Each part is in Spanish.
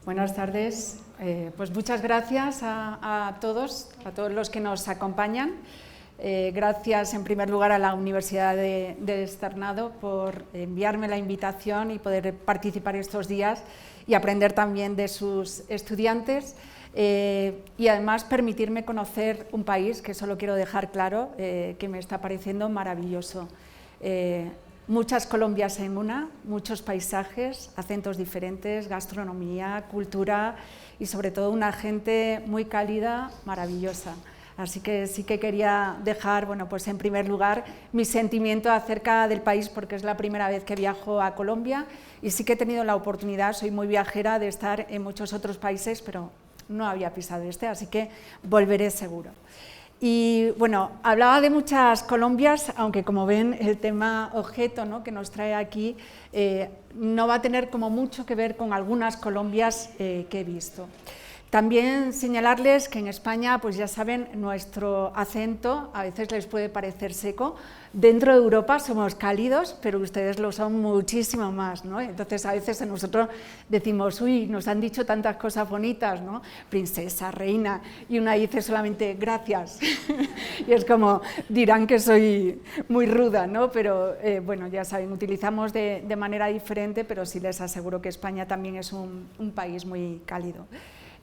Buenas tardes. Pues muchas gracias a todos los que nos acompañan. Gracias en primer lugar a la Universidad de Externado por enviarme la invitación y poder participar estos días y aprender también de sus estudiantes y además permitirme conocer un país que solo quiero dejar claro que me está pareciendo maravilloso. Muchas Colombias en una, muchos paisajes, acentos diferentes, gastronomía, cultura y sobre todo una gente muy cálida, maravillosa. Así que sí que quería dejar, bueno, pues en primer lugar mi sentimiento acerca del país porque es la primera vez que viajo a Colombia y sí que he tenido la oportunidad, soy muy viajera, de estar en muchos otros países, pero no había pisado este, así que volveré seguro. Y bueno, hablaba de muchas Colombias, aunque como ven el tema objeto, ¿no?, que nos trae aquí no va a tener como mucho que ver con algunas Colombias que he visto. También señalarles que en España, pues ya saben, nuestro acento a veces les puede parecer seco. Dentro de Europa somos cálidos, pero ustedes lo son muchísimo más, ¿no? Entonces a veces nosotros decimos, uy, nos han dicho tantas cosas bonitas, ¿no? Princesa, reina, y una dice solamente gracias. Y es como, dirán que soy muy ruda, ¿no? Pero bueno, ya saben, utilizamos de manera diferente, pero sí les aseguro que España también es un país muy cálido.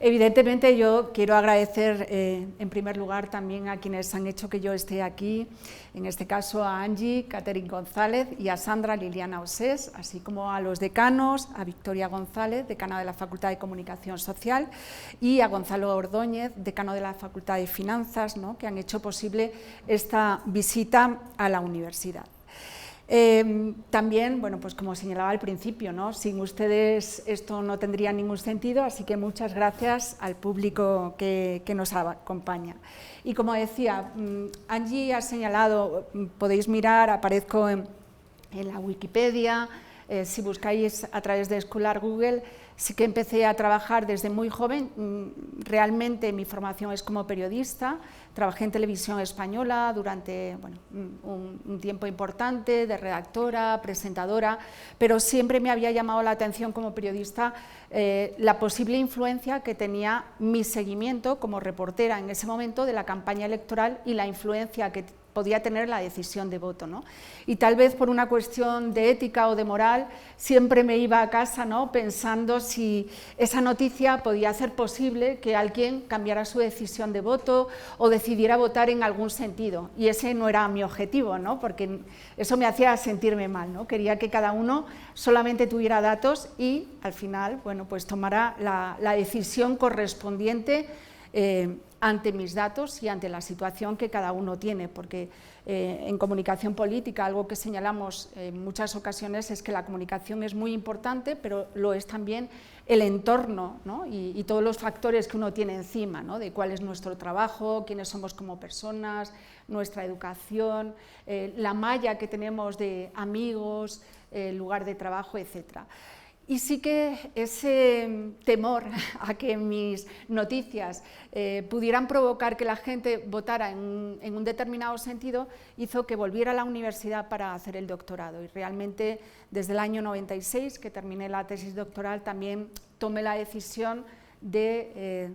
Evidentemente yo quiero agradecer en primer lugar también a quienes han hecho que yo esté aquí, en este caso a Angie, Catherine González y a Sandra Liliana Osés, así como a los decanos, a Victoria González, decana de la Facultad de Comunicación Social, y a Gonzalo Ordóñez, decano de la Facultad de Finanzas, ¿no?, que han hecho posible esta visita a la universidad. También, bueno, pues como señalaba al principio, ¿no?, sin ustedes esto no tendría ningún sentido, así que muchas gracias al público que nos acompaña. Y como decía, Angie ha señalado, podéis mirar, aparezco en la Wikipedia, si buscáis a través de Scholar Google, sí que empecé a trabajar desde muy joven, realmente mi formación es como periodista, trabajé en Televisión Española durante un tiempo importante, de redactora, presentadora, pero siempre me había llamado la atención como periodista la posible influencia que tenía mi seguimiento como reportera en ese momento de la campaña electoral y la influencia que podía tener la decisión de voto, ¿no? Y tal vez por una cuestión de ética o de moral, siempre me iba a casa, ¿no?, pensando si esa noticia podía hacer posible que alguien cambiara su decisión de voto o decidiera votar en algún sentido. Y ese no era mi objetivo, ¿no?, porque eso me hacía sentirme mal, ¿no? Quería que cada uno solamente tuviera datos y al final, bueno, pues tomara la decisión correspondiente ante mis datos y ante la situación que cada uno tiene, porque en comunicación política algo que señalamos en muchas ocasiones es que la comunicación es muy importante, pero lo es también el entorno, ¿no?, y todos los factores que uno tiene encima, ¿no?, de cuál es nuestro trabajo, quiénes somos como personas, nuestra educación, la malla que tenemos de amigos, lugar de trabajo, etcétera. Y sí que ese temor a que mis noticias pudieran provocar que la gente votara en un determinado sentido hizo que volviera a la universidad para hacer el doctorado. Y realmente desde el año 96, que terminé la tesis doctoral, también tomé la decisión de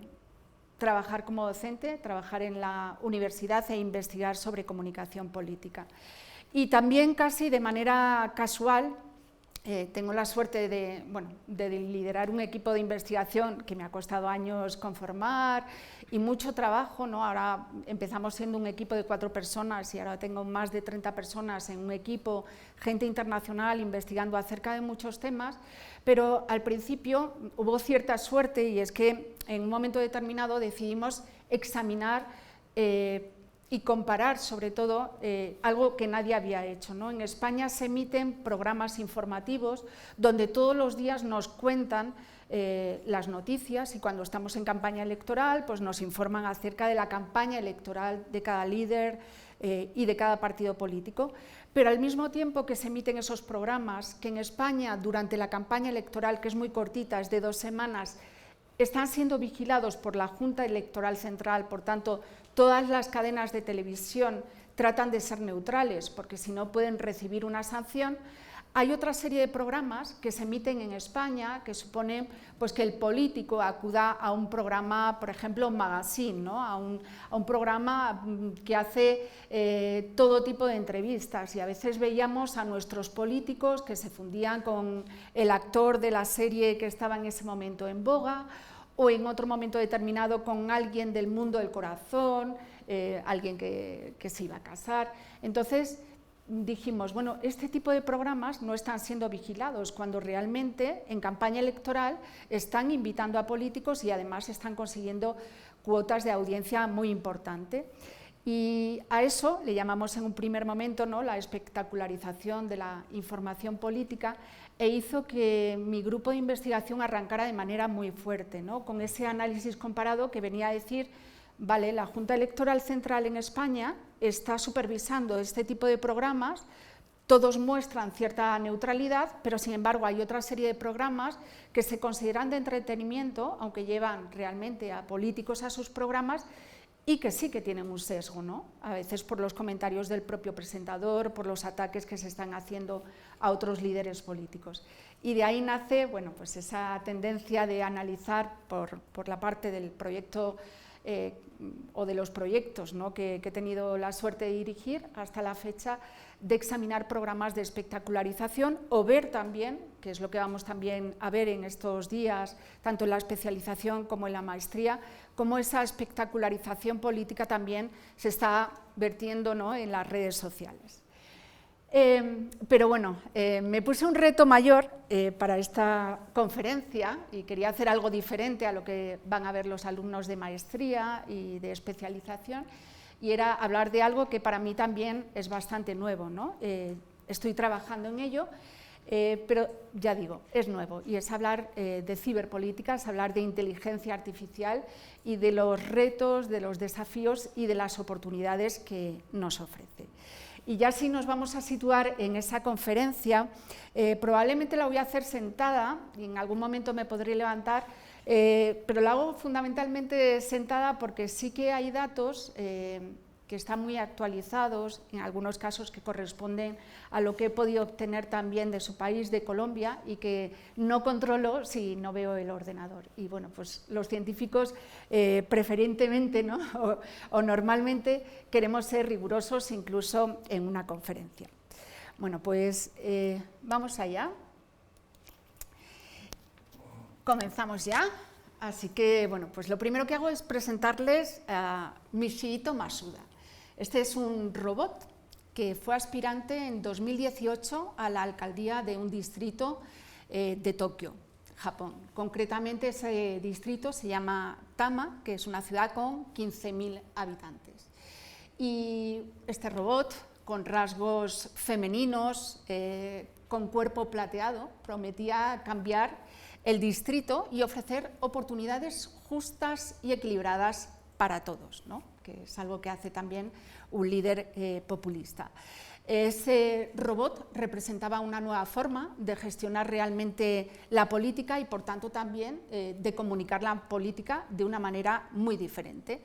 trabajar como docente, trabajar en la universidad e investigar sobre comunicación política. Y también casi de manera casual, tengo la suerte de liderar un equipo de investigación que me ha costado años conformar y mucho trabajo, ¿no? Ahora empezamos siendo un equipo de 4 personas y ahora tengo más de 30 personas en un equipo, gente internacional investigando acerca de muchos temas, pero al principio hubo cierta suerte y es que en un momento determinado decidimos examinar y comparar sobre todo algo que nadie había hecho, ¿no? En España se emiten programas informativos donde todos los días nos cuentan las noticias y cuando estamos en campaña electoral pues nos informan acerca de la campaña electoral de cada líder, y de cada partido político, pero al mismo tiempo que se emiten esos programas, que en España durante la campaña electoral, que es muy cortita, es de 2 semanas, están siendo vigilados por la Junta Electoral Central, por tanto, todas las cadenas de televisión tratan de ser neutrales, porque si no pueden recibir una sanción. Hay otra serie de programas que se emiten en España que suponen pues, que el político acuda a un programa, por ejemplo, un magazine, ¿no? a un programa que hace todo tipo de entrevistas, y a veces veíamos a nuestros políticos que se fundían con el actor de la serie que estaba en ese momento en boga, o en otro momento determinado con alguien del mundo del corazón, alguien que se iba a casar. Entonces, dijimos, bueno, este tipo de programas no están siendo vigilados, cuando realmente en campaña electoral están invitando a políticos y además están consiguiendo cuotas de audiencia muy importante. Y a eso le llamamos en un primer momento, ¿no?, la espectacularización de la información política, e hizo que mi grupo de investigación arrancara de manera muy fuerte, ¿no?, con ese análisis comparado que venía a decir, vale, la Junta Electoral Central en España está supervisando este tipo de programas, todos muestran cierta neutralidad, pero sin embargo hay otra serie de programas que se consideran de entretenimiento, aunque llevan realmente a políticos a sus programas, y que sí que tienen un sesgo, ¿no? A veces por los comentarios del propio presentador, por los ataques que se están haciendo a otros líderes políticos. Y de ahí nace, bueno, pues esa tendencia de analizar por la parte del proyecto o de los proyectos, ¿no?, que he tenido la suerte de dirigir hasta la fecha, de examinar programas de espectacularización o ver también, que es lo que vamos también a ver en estos días, tanto en la especialización como en la maestría, cómo esa espectacularización política también se está vertiendo, ¿no?, en las redes sociales. Pero bueno, me puse un reto mayor para esta conferencia y quería hacer algo diferente a lo que van a ver los alumnos de maestría y de especialización, y era hablar de algo que para mí también es bastante nuevo, ¿no? Estoy trabajando en ello, pero ya digo, es nuevo, y es hablar de ciberpolíticas, hablar de inteligencia artificial y de los retos, de los desafíos y de las oportunidades que nos ofrece. Y ya si nos vamos a situar en esa conferencia, probablemente la voy a hacer sentada, y en algún momento me podré levantar, pero la hago fundamentalmente sentada porque sí que hay datos que están muy actualizados, en algunos casos que corresponden a lo que he podido obtener también de su país, de Colombia, y que no controlo si no veo el ordenador. Y bueno, pues los científicos preferentemente, ¿no?, o normalmente queremos ser rigurosos incluso en una conferencia. Bueno, pues vamos allá. Comenzamos ya. Así que, bueno, pues lo primero que hago es presentarles a Michihito Masuda. Este es un robot que fue aspirante en 2018 a la alcaldía de un distrito de Tokio, Japón. Concretamente ese distrito se llama Tama, que es una ciudad con 15.000 habitantes. Y este robot, con rasgos femeninos, con cuerpo plateado, prometía cambiar el distrito y ofrecer oportunidades justas y equilibradas para todos, ¿no?, que es algo que hace también un líder populista. Ese robot representaba una nueva forma de gestionar realmente la política y, por tanto, también de comunicar la política de una manera muy diferente.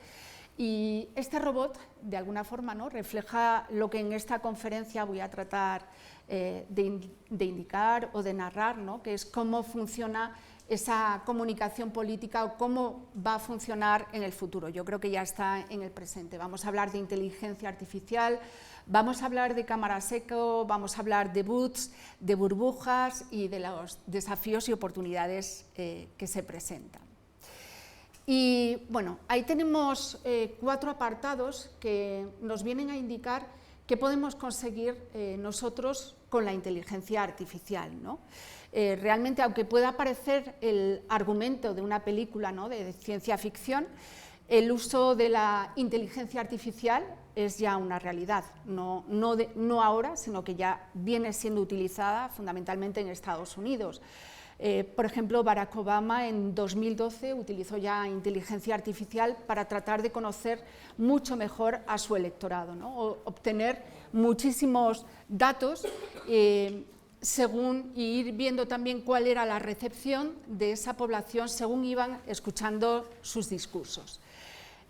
Y este robot, de alguna forma, ¿no?, refleja lo que en esta conferencia voy a tratar de indicar o de narrar, ¿no?, que es cómo funciona esa comunicación política o cómo va a funcionar en el futuro. Yo creo que ya está en el presente. Vamos a hablar de inteligencia artificial, vamos a hablar de cámara seco, vamos a hablar de bots, de burbujas y de los desafíos y oportunidades que se presentan. Y bueno, ahí tenemos 4 apartados que nos vienen a indicar qué podemos conseguir nosotros con la inteligencia artificial, ¿no? Realmente, aunque pueda parecer el argumento de una película, ¿no?, de ciencia ficción, el uso de la inteligencia artificial es ya una realidad, no ahora, sino que ya viene siendo utilizada fundamentalmente en Estados Unidos. Por ejemplo, Barack Obama en 2012 utilizó ya inteligencia artificial para tratar de conocer mucho mejor a su electorado, ¿no? Obtener muchísimos datos según, y ir viendo también cuál era la recepción de esa población según iban escuchando sus discursos.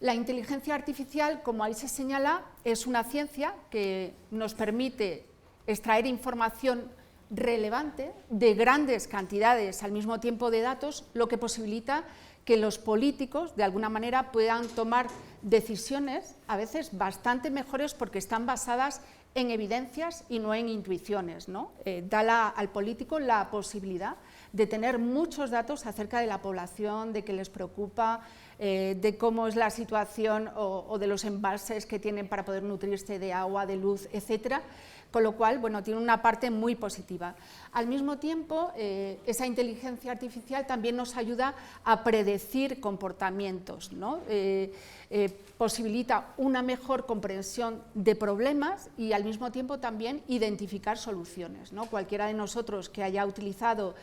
La inteligencia artificial, como ahí se señala, es una ciencia que nos permite extraer información relevante de grandes cantidades al mismo tiempo de datos, lo que posibilita que los políticos de alguna manera puedan tomar decisiones a veces bastante mejores porque están basadas en evidencias y no en intuiciones, ¿no? Da al político la posibilidad de tener muchos datos acerca de la población, de qué les preocupa, de cómo es la situación o de los embalses que tienen para poder nutrirse de agua, de luz, etcétera. Con lo cual, bueno, tiene una parte muy positiva. Al mismo tiempo, esa inteligencia artificial también nos ayuda a predecir comportamientos, ¿no? Posibilita una mejor comprensión de problemas y al mismo tiempo también identificar soluciones, ¿no? Cualquiera de nosotros que haya utilizado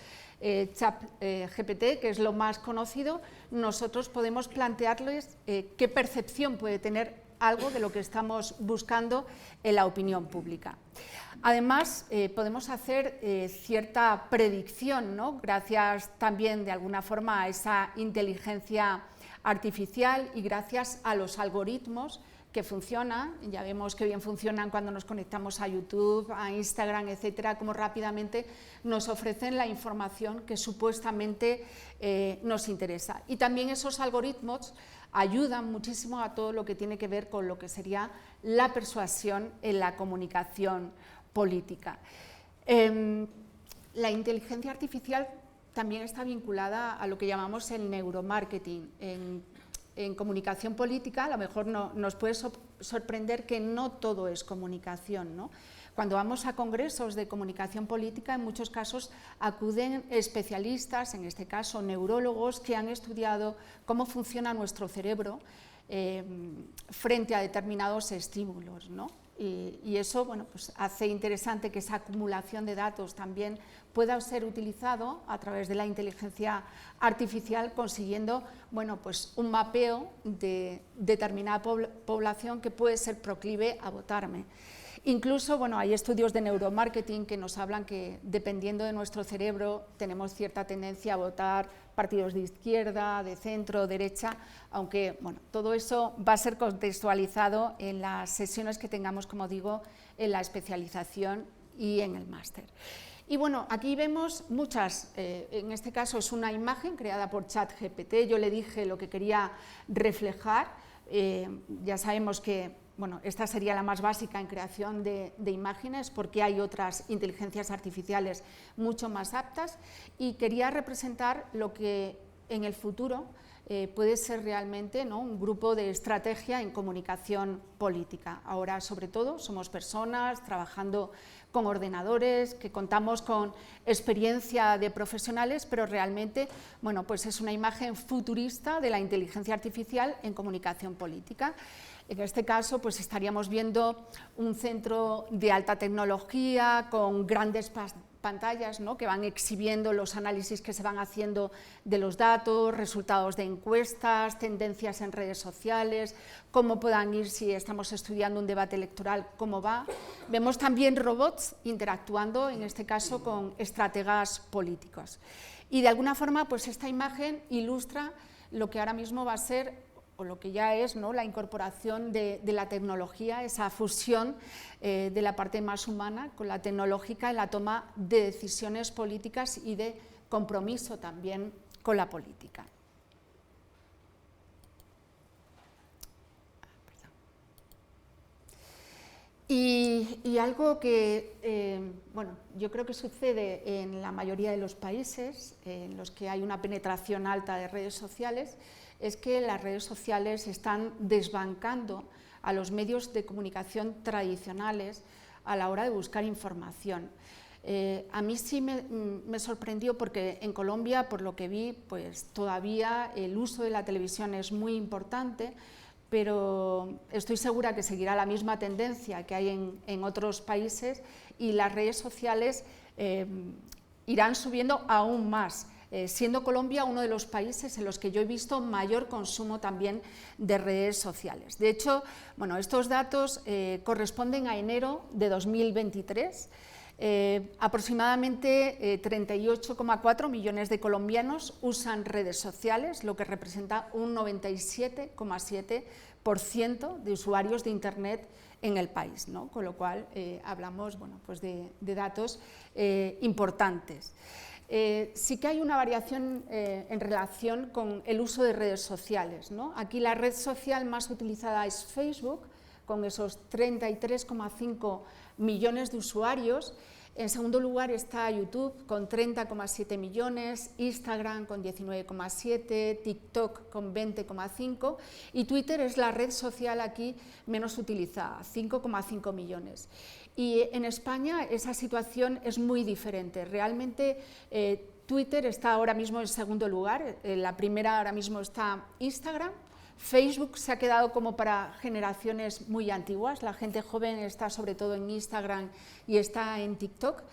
ChatGPT, que es lo más conocido, nosotros podemos plantearles qué percepción puede tener algo de lo que estamos buscando en la opinión pública. Además, podemos hacer cierta predicción, ¿no? Gracias también de alguna forma a esa inteligencia artificial y gracias a los algoritmos que funcionan, ya vemos que bien funcionan cuando nos conectamos a YouTube, a Instagram, etcétera, cómo rápidamente nos ofrecen la información que supuestamente nos interesa. Y también esos algoritmos ayudan muchísimo a todo lo que tiene que ver con lo que sería la persuasión en la comunicación política. La inteligencia artificial también está vinculada a lo que llamamos el neuromarketing. En comunicación política a lo mejor nos puede sorprender que no todo es comunicación, ¿no? Cuando vamos a congresos de comunicación política, en muchos casos acuden especialistas, en este caso neurólogos, que han estudiado cómo funciona nuestro cerebro frente a determinados estímulos, ¿no? Y eso, bueno, pues hace interesante que esa acumulación de datos también pueda ser utilizado a través de la inteligencia artificial, consiguiendo, bueno, pues un mapeo de determinada población que puede ser proclive a votarme. Incluso, bueno, hay estudios de neuromarketing que nos hablan que dependiendo de nuestro cerebro tenemos cierta tendencia a votar partidos de izquierda, de centro, derecha, aunque, bueno, todo eso va a ser contextualizado en las sesiones que tengamos, como digo, en la especialización y en el máster. Y bueno, aquí vemos muchas, en este caso es una imagen creada por ChatGPT, yo le dije lo que quería reflejar, ya sabemos que bueno, esta sería la más básica en creación de imágenes porque hay otras inteligencias artificiales mucho más aptas y quería representar lo que en el futuro puede ser realmente, ¿no?, un grupo de estrategia en comunicación política. Ahora, sobre todo, somos personas trabajando con ordenadores, que contamos con experiencia de profesionales, pero realmente, bueno, pues es una imagen futurista de la inteligencia artificial en comunicación política. En este caso, pues estaríamos viendo un centro de alta tecnología con grandes pantallas, ¿no?, que van exhibiendo los análisis que se van haciendo de los datos, resultados de encuestas, tendencias en redes sociales, cómo puedan ir si estamos estudiando un debate electoral, cómo va. Vemos también robots interactuando, en este caso, con estrategas políticos. Y de alguna forma, pues esta imagen ilustra lo que ahora mismo va a ser o lo que ya es, ¿no?, la incorporación de la tecnología, esa fusión de la parte más humana con la tecnológica en la toma de decisiones políticas y de compromiso también con la política. Y algo que, bueno, yo creo que sucede en la mayoría de los países en los que hay una penetración alta de redes sociales, es que las redes sociales están desbancando a los medios de comunicación tradicionales a la hora de buscar información. A mí sí me sorprendió porque en Colombia, por lo que vi, pues todavía el uso de la televisión es muy importante, pero estoy segura que seguirá la misma tendencia que hay en otros países y las redes sociales irán subiendo aún más, siendo Colombia uno de los países en los que yo he visto mayor consumo también de redes sociales. De hecho, bueno, estos datos corresponden a enero de 2023. Aproximadamente 38,4 millones de colombianos usan redes sociales, lo que representa un 97,7% de usuarios de Internet en el país, ¿no? Con lo cual hablamos, bueno, pues de datos importantes. Sí que hay una variación en relación con el uso de redes sociales, ¿no? Aquí la red social más utilizada es Facebook, con esos 33,5 millones de usuarios. En segundo lugar está YouTube con 30,7 millones, Instagram con 19,7, TikTok con 20,5 y Twitter es la red social aquí menos utilizada, 5,5 millones. Y en España esa situación es muy diferente. Realmente Twitter está ahora mismo en segundo lugar, la primera ahora mismo está Instagram. Facebook se ha quedado como para generaciones muy antiguas, la gente joven está sobre todo en Instagram y está en TikTok,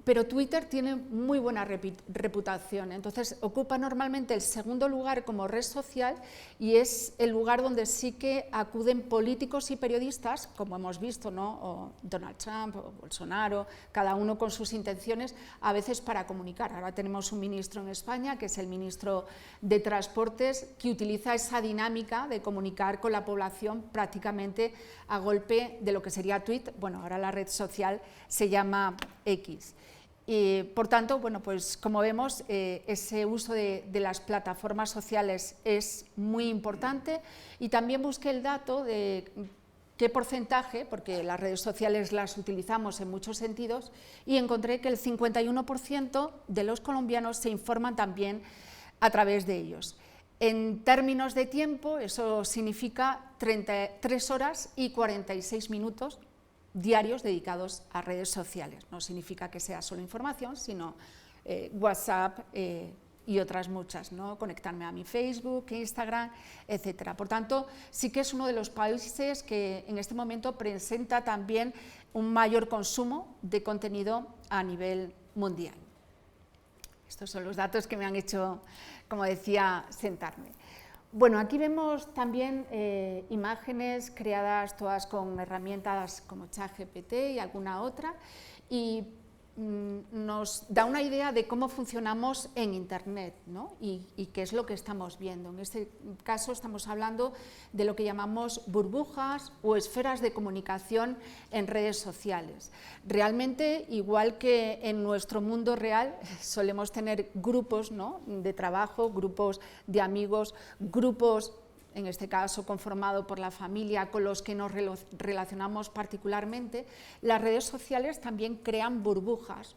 pero Twitter tiene muy buena reputación, entonces ocupa normalmente el segundo lugar como red social y es el lugar donde sí que acuden políticos y periodistas, como hemos visto, ¿no? O Donald Trump o Bolsonaro, cada uno con sus intenciones, a veces para comunicar. Ahora tenemos un ministro en España, que es el ministro de Transportes, que utiliza esa dinámica de comunicar con la población prácticamente a golpe de lo que sería Twitter. Bueno, ahora la red social se llama X. Y, por tanto, bueno, pues como vemos, ese uso de las plataformas sociales es muy importante y también busqué el dato de qué porcentaje, porque las redes sociales las utilizamos en muchos sentidos, y encontré que el 51% de los colombianos se informan también a través de ellos. En términos de tiempo, eso significa 33 horas y 46 minutos diarios dedicados a redes sociales. No significa que sea solo información, sino WhatsApp y otras muchas, ¿no? Conectarme a mi Facebook, Instagram, etcétera. Por tanto, sí que es uno de los países que en este momento presenta también un mayor consumo de contenido a nivel mundial. Estos son los datos que me han hecho, como decía, sentarme. Bueno, aquí vemos también imágenes creadas todas con herramientas como ChatGPT y alguna otra, y nos da una idea de cómo funcionamos en Internet, ¿no? y qué es lo que estamos viendo. En este caso estamos hablando de lo que llamamos burbujas o esferas de comunicación en redes sociales. Realmente, igual que en nuestro mundo real, solemos tener grupos, ¿no? de trabajo, grupos de amigos, grupos, en este caso conformado por la familia, con los que nos relacionamos particularmente. Las redes sociales también crean burbujas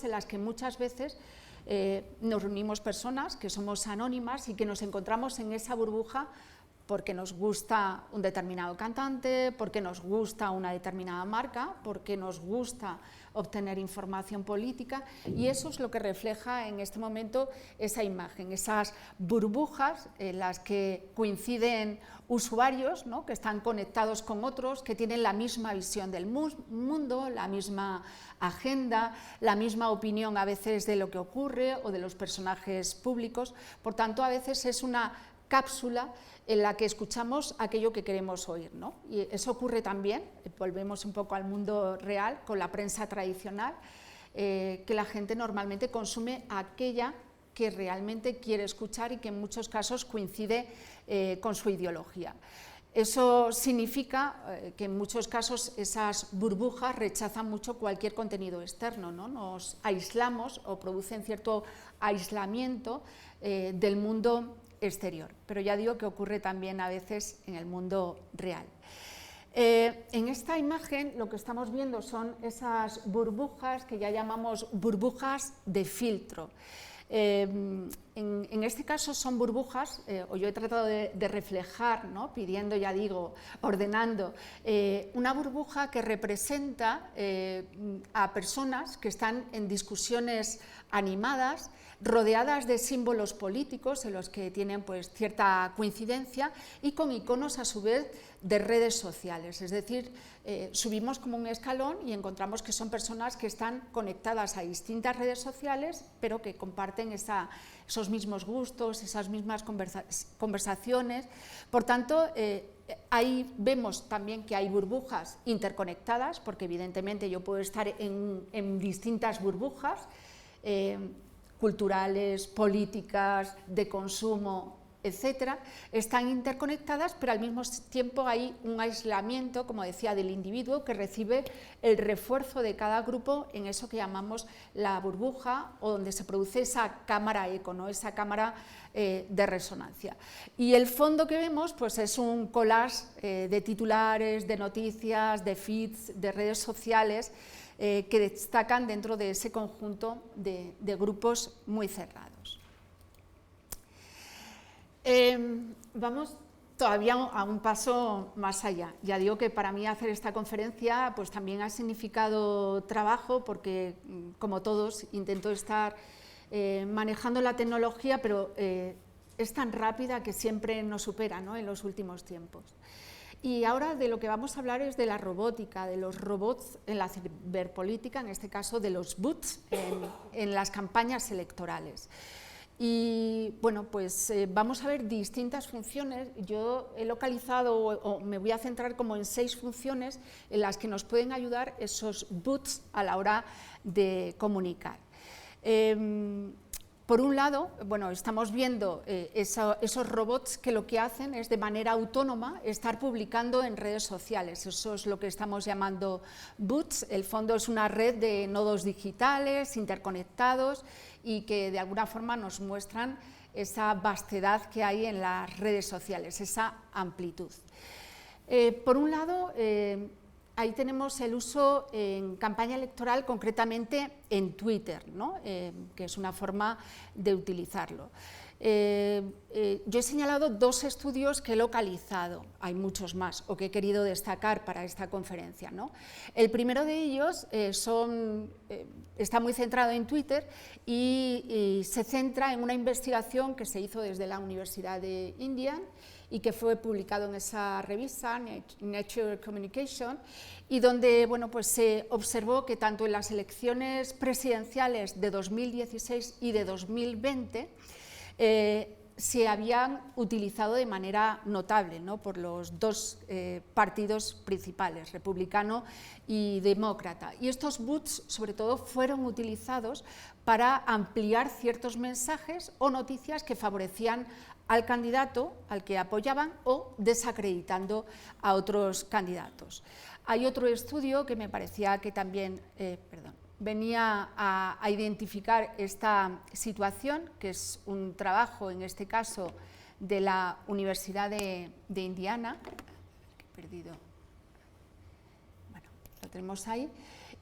en las que muchas veces nos reunimos personas que somos anónimas y que nos encontramos en esa burbuja porque nos gusta un determinado cantante, porque nos gusta una determinada marca, porque nos gusta obtener información política, y eso es lo que refleja en este momento esa imagen, esas burbujas en las que coinciden usuarios, ¿no? que están conectados con otros, que tienen la misma visión del mundo, la misma agenda, la misma opinión a veces de lo que ocurre o de los personajes públicos. Por tanto, a veces es una cápsula en la que escuchamos aquello que queremos oír, ¿no? Y eso ocurre también, volvemos un poco al mundo real, con la prensa tradicional, que la gente normalmente consume aquella que realmente quiere escuchar y que en muchos casos coincide con su ideología. Eso significa que en muchos casos esas burbujas rechazan mucho cualquier contenido externo, ¿no? Nos aislamos o producen cierto aislamiento del mundo exterior, pero ya digo que ocurre también a veces en el mundo real. En esta imagen lo que estamos viendo son esas burbujas que ya llamamos burbujas de filtro. en este caso son burbujas, o yo he tratado de reflejar, ¿no? Pidiendo, ya digo, ordenando, una burbuja que representa a personas que están en discusiones animadas, rodeadas de símbolos políticos en los que tienen pues, cierta coincidencia y con iconos a su vez de redes sociales, es decir, subimos como un escalón y encontramos que son personas que están conectadas a distintas redes sociales, pero que comparten esos mismos gustos, esas mismas conversaciones. Por tanto, ahí vemos también que hay burbujas interconectadas, porque evidentemente yo puedo estar en distintas burbujas, culturales, políticas, de consumo, etcétera, están interconectadas, pero al mismo tiempo hay un aislamiento, como decía, del individuo que recibe el refuerzo de cada grupo en eso que llamamos la burbuja, o donde se produce esa cámara eco, ¿no? Esa cámara de resonancia. Y el fondo que vemos pues, es un collage de titulares, de noticias, de feeds, de redes sociales, que destacan dentro de ese conjunto de grupos muy cerrados. Vamos todavía a un paso más allá. Ya digo que para mí hacer esta conferencia pues, también ha significado trabajo, porque como todos intento estar manejando la tecnología, pero es tan rápida que siempre nos supera, ¿no? En los últimos tiempos. Y ahora de lo que vamos a hablar es de la robótica, de los robots en la ciberpolítica, en este caso de los bots en las campañas electorales. Y bueno, pues vamos a ver distintas funciones. Yo he localizado, o me voy a centrar como en 6 funciones en las que nos pueden ayudar esos bots a la hora de comunicar. Por un lado, bueno, estamos viendo esos robots que lo que hacen es de manera autónoma estar publicando en redes sociales. Eso es lo que estamos llamando bots. El fondo es una red de nodos digitales interconectados y que de alguna forma nos muestran esa vastedad que hay en las redes sociales, esa amplitud. Por un lado, ahí tenemos el uso en campaña electoral, concretamente en Twitter, ¿no? Que es una forma de utilizarlo. Yo he señalado 2 estudios que he localizado, hay muchos más, o que he querido destacar para esta conferencia, ¿no? El primero de ellos está muy centrado en Twitter y se centra en una investigación que se hizo desde la Universidad de Indiana y que fue publicado en esa revista, Nature Communication, y donde bueno, pues se observó que tanto en las elecciones presidenciales de 2016 y de 2020 se habían utilizado de manera notable, ¿no? Por los 2 partidos principales, republicano y demócrata. Y estos bots, sobre todo, fueron utilizados para ampliar ciertos mensajes o noticias que favorecían al candidato al que apoyaban o desacreditando a otros candidatos. Hay otro estudio que me parecía que también venía a identificar esta situación, que es un trabajo, en este caso, de la Universidad de Indiana. He perdido. Bueno, lo tenemos ahí.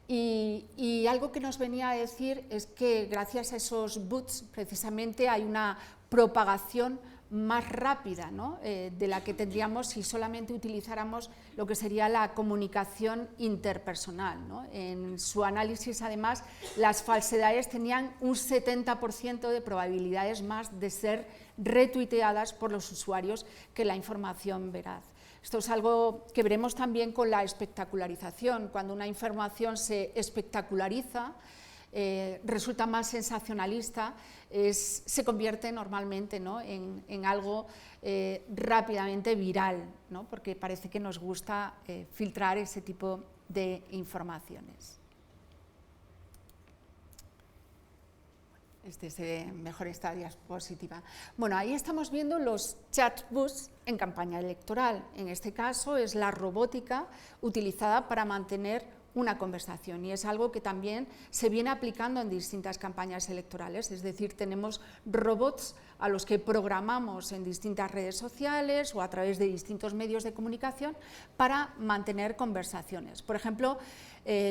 Y algo que nos venía a decir es que gracias a esos bots, precisamente, hay una propagación más rápida, ¿no? De la que tendríamos si solamente utilizáramos lo que sería la comunicación interpersonal, ¿no? En su análisis, además, las falsedades tenían un 70% de probabilidades más de ser retuiteadas por los usuarios que la información veraz. Esto es algo que veremos también con la espectacularización. Cuando una información se espectaculariza, resulta más sensacionalista, se convierte normalmente, ¿no? en algo rápidamente viral, ¿no? Porque parece que nos gusta filtrar ese tipo de informaciones. Este se ve mejor esta diapositiva. Bueno, ahí estamos viendo los chatbots en campaña electoral. En este caso es la robótica utilizada para mantener una conversación, y es algo que también se viene aplicando en distintas campañas electorales, es decir, tenemos robots a los que programamos en distintas redes sociales o a través de distintos medios de comunicación para mantener conversaciones. Por ejemplo,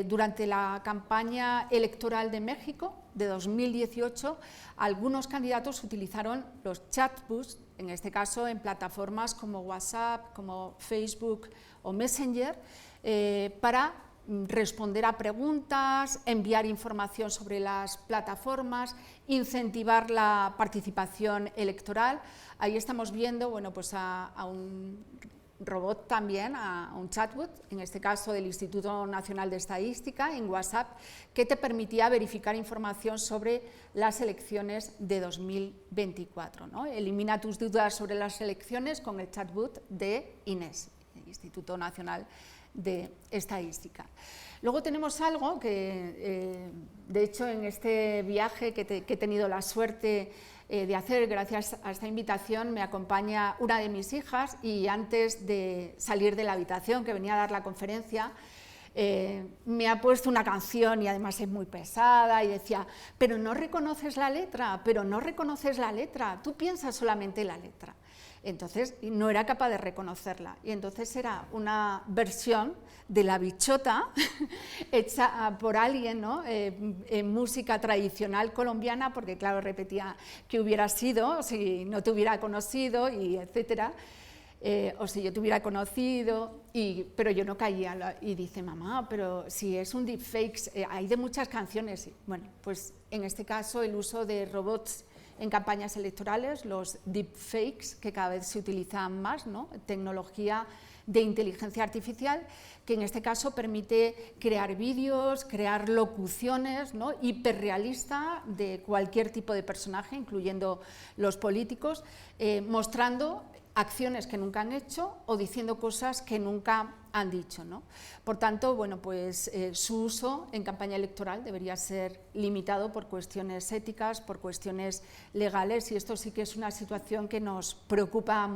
durante la campaña electoral de México de 2018, algunos candidatos utilizaron los chatbots, en este caso en plataformas como WhatsApp, como Facebook o Messenger, para responder a preguntas, enviar información sobre las plataformas, incentivar la participación electoral. Ahí estamos viendo, bueno, pues a un robot también, a un chatbot, en este caso del Instituto Nacional de Estadística, en WhatsApp, que te permitía verificar información sobre las elecciones de 2024, ¿no? Elimina tus dudas sobre las elecciones con el chatbot de INES, el Instituto Nacional de Estadística. Luego tenemos algo que, de hecho, en este viaje que he tenido la suerte de hacer, gracias a esta invitación, me acompaña una de mis hijas, y antes de salir de la habitación, que venía a dar la conferencia, me ha puesto una canción, y además es muy pesada, y decía, pero no reconoces la letra, pero no reconoces la letra, tú piensas solamente en la letra. Entonces no era capaz de reconocerla, y entonces era una versión de La Bichota hecha por alguien, ¿no? En música tradicional colombiana, porque claro, repetía que hubiera sido si no te hubiera conocido, y etcétera, o si yo te hubiera conocido, pero yo no caía. Y dice, mamá, pero si es un deepfake, hay de muchas canciones. Bueno, pues en este caso el uso de robots en campañas electorales, los deepfakes, que cada vez se utilizan más, ¿no? Tecnología de inteligencia artificial, que en este caso permite crear vídeos, crear locuciones, ¿no? Hiperrealista de cualquier tipo de personaje, incluyendo los políticos, mostrando acciones que nunca han hecho o diciendo cosas que nunca han dicho, ¿no? Por tanto, bueno, pues su uso en campaña electoral debería ser limitado por cuestiones éticas, por cuestiones legales, y esto sí que es una situación que nos preocupa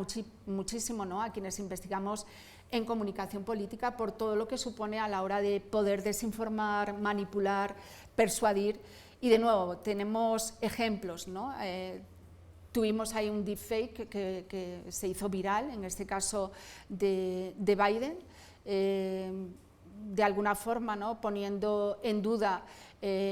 muchísimo, ¿no? A quienes investigamos en comunicación política, por todo lo que supone a la hora de poder desinformar, manipular, persuadir. Y de nuevo, tenemos ejemplos, ¿no? Tuvimos ahí un deepfake que se hizo viral, en este caso de Biden, de alguna forma, ¿no? Poniendo en duda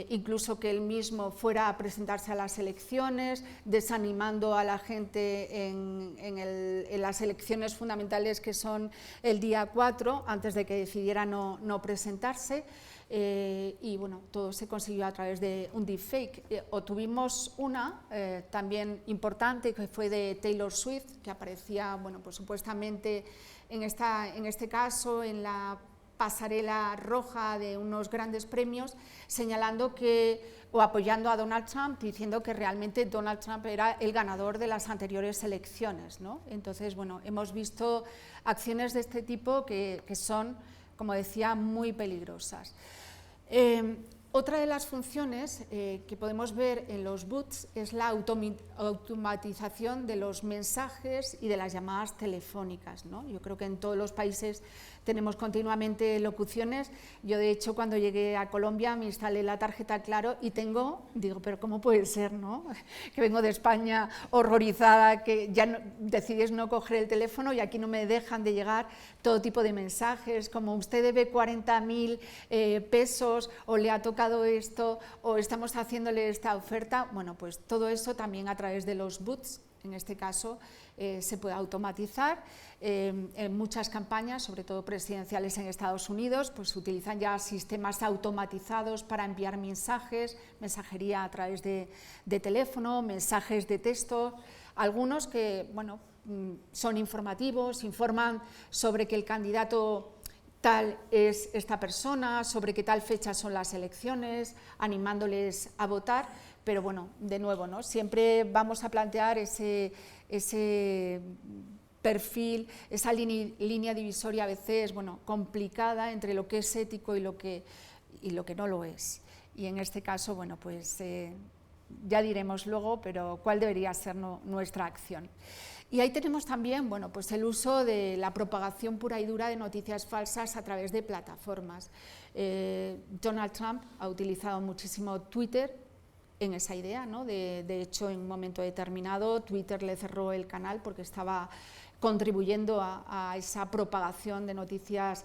incluso que él mismo fuera a presentarse a las elecciones, desanimando a la gente en las elecciones fundamentales, que son el día 4, antes de que decidiera no presentarse. Y bueno, todo se consiguió a través de un deepfake. O tuvimos una también importante, que fue de Taylor Swift, que aparecía, bueno, pues supuestamente en este caso en la pasarela roja de unos grandes premios, señalando o apoyando a Donald Trump, diciendo que realmente Donald Trump era el ganador de las anteriores elecciones, ¿no? Entonces, bueno, hemos visto acciones de este tipo que son, como decía, muy peligrosas. Otra de las funciones que podemos ver en los bots es la automatización de los mensajes y de las llamadas telefónicas, ¿no? Yo creo que en todos los países tenemos continuamente locuciones. Yo, de hecho, cuando llegué a Colombia me instalé la tarjeta Claro y digo, pero ¿cómo puede ser, no? Que vengo de España horrorizada, que ya decides no coger el teléfono, y aquí no me dejan de llegar todo tipo de mensajes, como usted debe 40.000 pesos, o le ha tocado esto, o estamos haciéndole esta oferta. Bueno, pues todo eso también a través de los bots, en este caso, se puede automatizar. En muchas campañas, sobre todo presidenciales en Estados Unidos, pues se utilizan ya sistemas automatizados para enviar mensajes, mensajería a través de teléfono, mensajes de texto, algunos que, bueno, son informativos, informan sobre que el candidato tal es esta persona, sobre qué tal fecha son las elecciones, animándoles a votar, pero bueno, de nuevo, ¿no? Siempre vamos a plantear ese perfil, esa línea divisoria a veces, bueno, complicada entre lo que es ético y lo que no lo es. Y en este caso, bueno, pues ya diremos luego, pero cuál debería ser nuestra acción. Y ahí tenemos también, bueno, pues el uso de la propagación pura y dura de noticias falsas a través de plataformas. Donald Trump ha utilizado muchísimo Twitter en esa idea, ¿no? De hecho, en un momento determinado, Twitter le cerró el canal porque estaba contribuyendo a esa propagación de noticias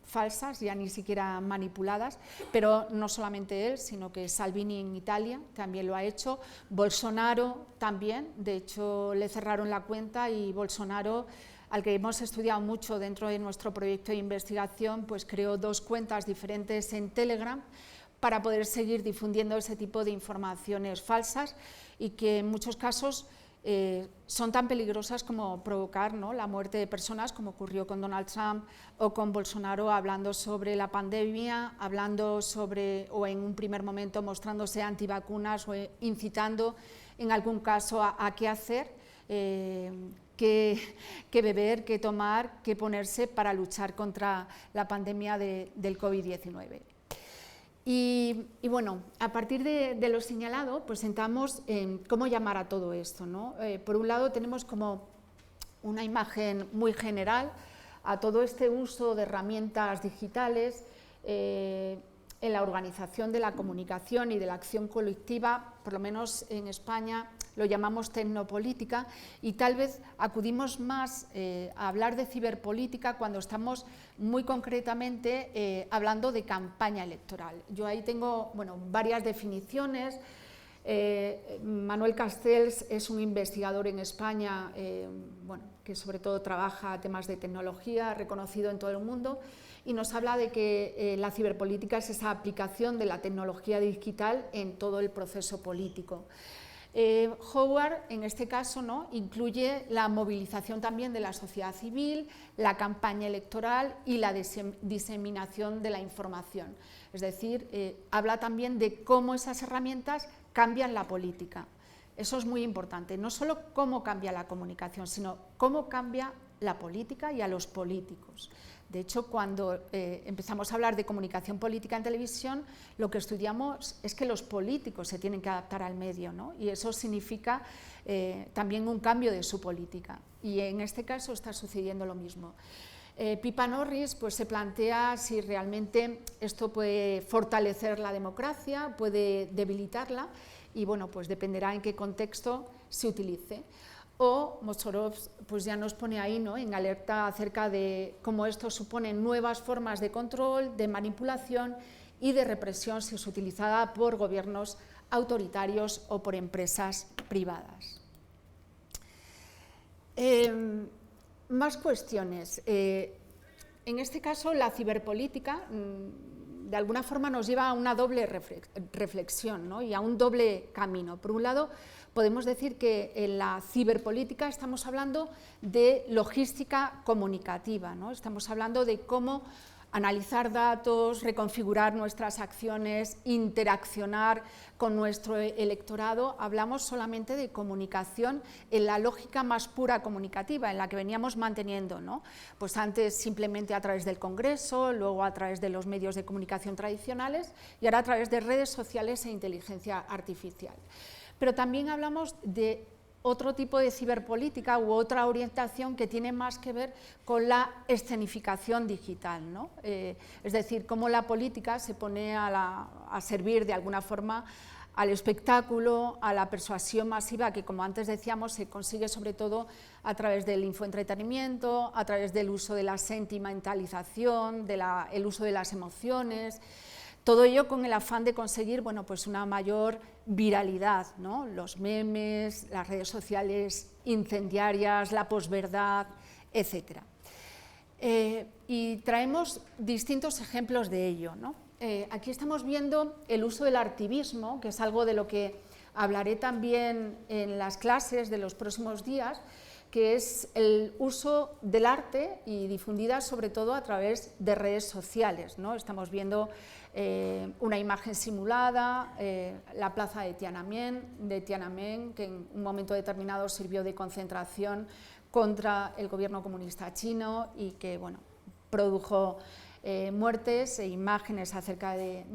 falsas, ya ni siquiera manipuladas, pero no solamente él, sino que Salvini en Italia también lo ha hecho, Bolsonaro también, de hecho le cerraron la cuenta y Bolsonaro, al que hemos estudiado mucho dentro de nuestro proyecto de investigación, pues creó 2 cuentas diferentes en Telegram para poder seguir difundiendo ese tipo de informaciones falsas y que en muchos casos son tan peligrosas como provocar, ¿no?, la muerte de personas, como ocurrió con Donald Trump o con Bolsonaro, hablando sobre la pandemia, hablando sobre, o en un primer momento mostrándose antivacunas o incitando en algún caso a qué hacer, qué beber, qué tomar, qué ponerse para luchar contra la pandemia del COVID-19. Y bueno, a partir de lo señalado, pues entramos en cómo llamar a todo esto, ¿no? Por un lado tenemos como una imagen muy general a todo este uso de herramientas digitales en la organización de la comunicación y de la acción colectiva, por lo menos en España lo llamamos tecnopolítica, y tal vez acudimos más a hablar de ciberpolítica cuando estamos muy concretamente hablando de campaña electoral. Yo ahí tengo, bueno, varias definiciones. Manuel Castells es un investigador en España, bueno, que sobre todo trabaja temas de tecnología, reconocido en todo el mundo, y nos habla de que la ciberpolítica es esa aplicación de la tecnología digital en todo el proceso político. Howard, en este caso, ¿no?, incluye la movilización también de la sociedad civil, la campaña electoral y la diseminación de la información. Es decir, habla también de cómo esas herramientas cambian la política. Eso es muy importante, no solo cómo cambia la comunicación, sino cómo cambia la política y a los políticos. De hecho, cuando empezamos a hablar de comunicación política en televisión, lo que estudiamos es que los políticos se tienen que adaptar al medio, ¿no? Y eso significa también un cambio de su política. Y en este caso está sucediendo lo mismo. Pippa Norris pues, se plantea si realmente esto puede fortalecer la democracia, puede debilitarla, y bueno, pues dependerá en qué contexto se utilice. O Mossorov pues ya nos pone ahí, ¿no?, en alerta acerca de cómo esto supone nuevas formas de control, de manipulación y de represión si es utilizada por gobiernos autoritarios o por empresas privadas. Más cuestiones. En este caso, la ciberpolítica de alguna forma nos lleva a una doble reflexión, ¿no?, y a un doble camino. Por un lado, podemos decir que en la ciberpolítica estamos hablando de logística comunicativa, ¿no? Estamos hablando de cómo analizar datos, reconfigurar nuestras acciones, interaccionar con nuestro electorado. Hablamos solamente de comunicación en la lógica más pura comunicativa, en la que veníamos manteniendo, ¿no? Pues antes simplemente a través del Congreso, luego a través de los medios de comunicación tradicionales y ahora a través de redes sociales e inteligencia artificial. Pero también hablamos de otro tipo de ciberpolítica u otra orientación que tiene más que ver con la escenificación digital, ¿no? Es decir, cómo la política se pone a servir de alguna forma al espectáculo, a la persuasión masiva, que como antes decíamos se consigue sobre todo a través del infoentretenimiento, a través del uso de la sentimentalización, el uso de las emociones. Todo ello con el afán de conseguir, bueno, pues una mayor viralidad, ¿no? Los memes, las redes sociales incendiarias, la posverdad, etc. Y traemos distintos ejemplos de ello, ¿no? Aquí estamos viendo el uso del artivismo, que es algo de lo que hablaré también en las clases de los próximos días, que es el uso del arte y difundida sobre todo a través de redes sociales, ¿no? Estamos viendo una imagen simulada, la plaza de Tiananmen, que en un momento determinado sirvió de concentración contra el gobierno comunista chino y que, bueno, produjo muertes e imágenes acerca de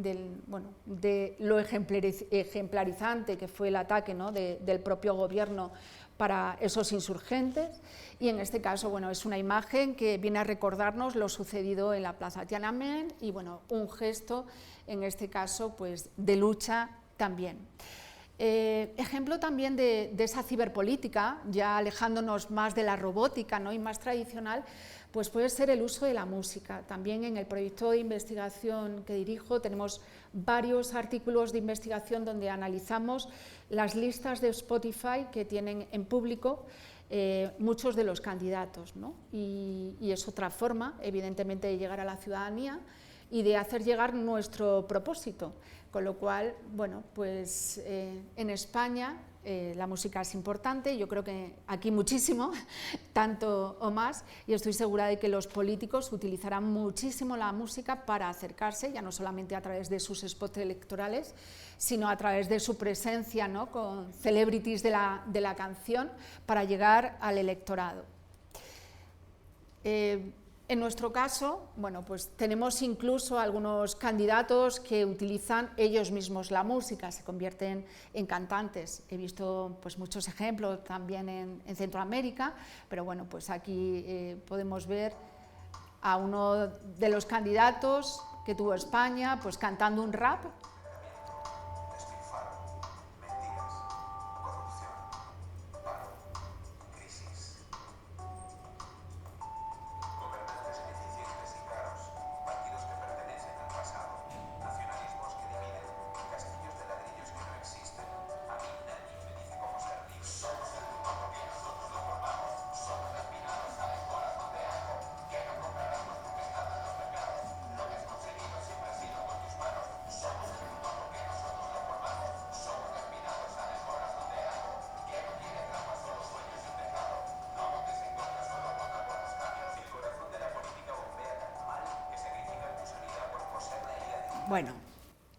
lo ejemplarizante que fue el ataque, ¿no?, del propio gobierno para esos insurgentes, y en este caso, bueno, es una imagen que viene a recordarnos lo sucedido en la Plaza Tiananmen y, bueno, un gesto, en este caso, pues, de lucha también. Ejemplo también de esa ciberpolítica, ya alejándonos más de la robótica, ¿no?, y más tradicional, pues puede ser el uso de la música. También en el proyecto de investigación que dirijo tenemos varios artículos de investigación donde analizamos las listas de Spotify que tienen en público muchos de los candidatos, ¿no? Y es otra forma, evidentemente, de llegar a la ciudadanía y de hacer llegar nuestro propósito, con lo cual, bueno, pues en España la música es importante, yo creo que aquí muchísimo, tanto o más, y estoy segura de que los políticos utilizarán muchísimo la música para acercarse, ya no solamente a través de sus spots electorales, sino a través de su presencia, ¿no?, con celebrities de la canción, para llegar al electorado. En nuestro caso, bueno, pues tenemos incluso algunos candidatos que utilizan ellos mismos la música, se convierten en cantantes. He visto, pues, muchos ejemplos también en Centroamérica, pero bueno, pues aquí podemos ver a uno de los candidatos que tuvo España, pues cantando un rap. Bueno,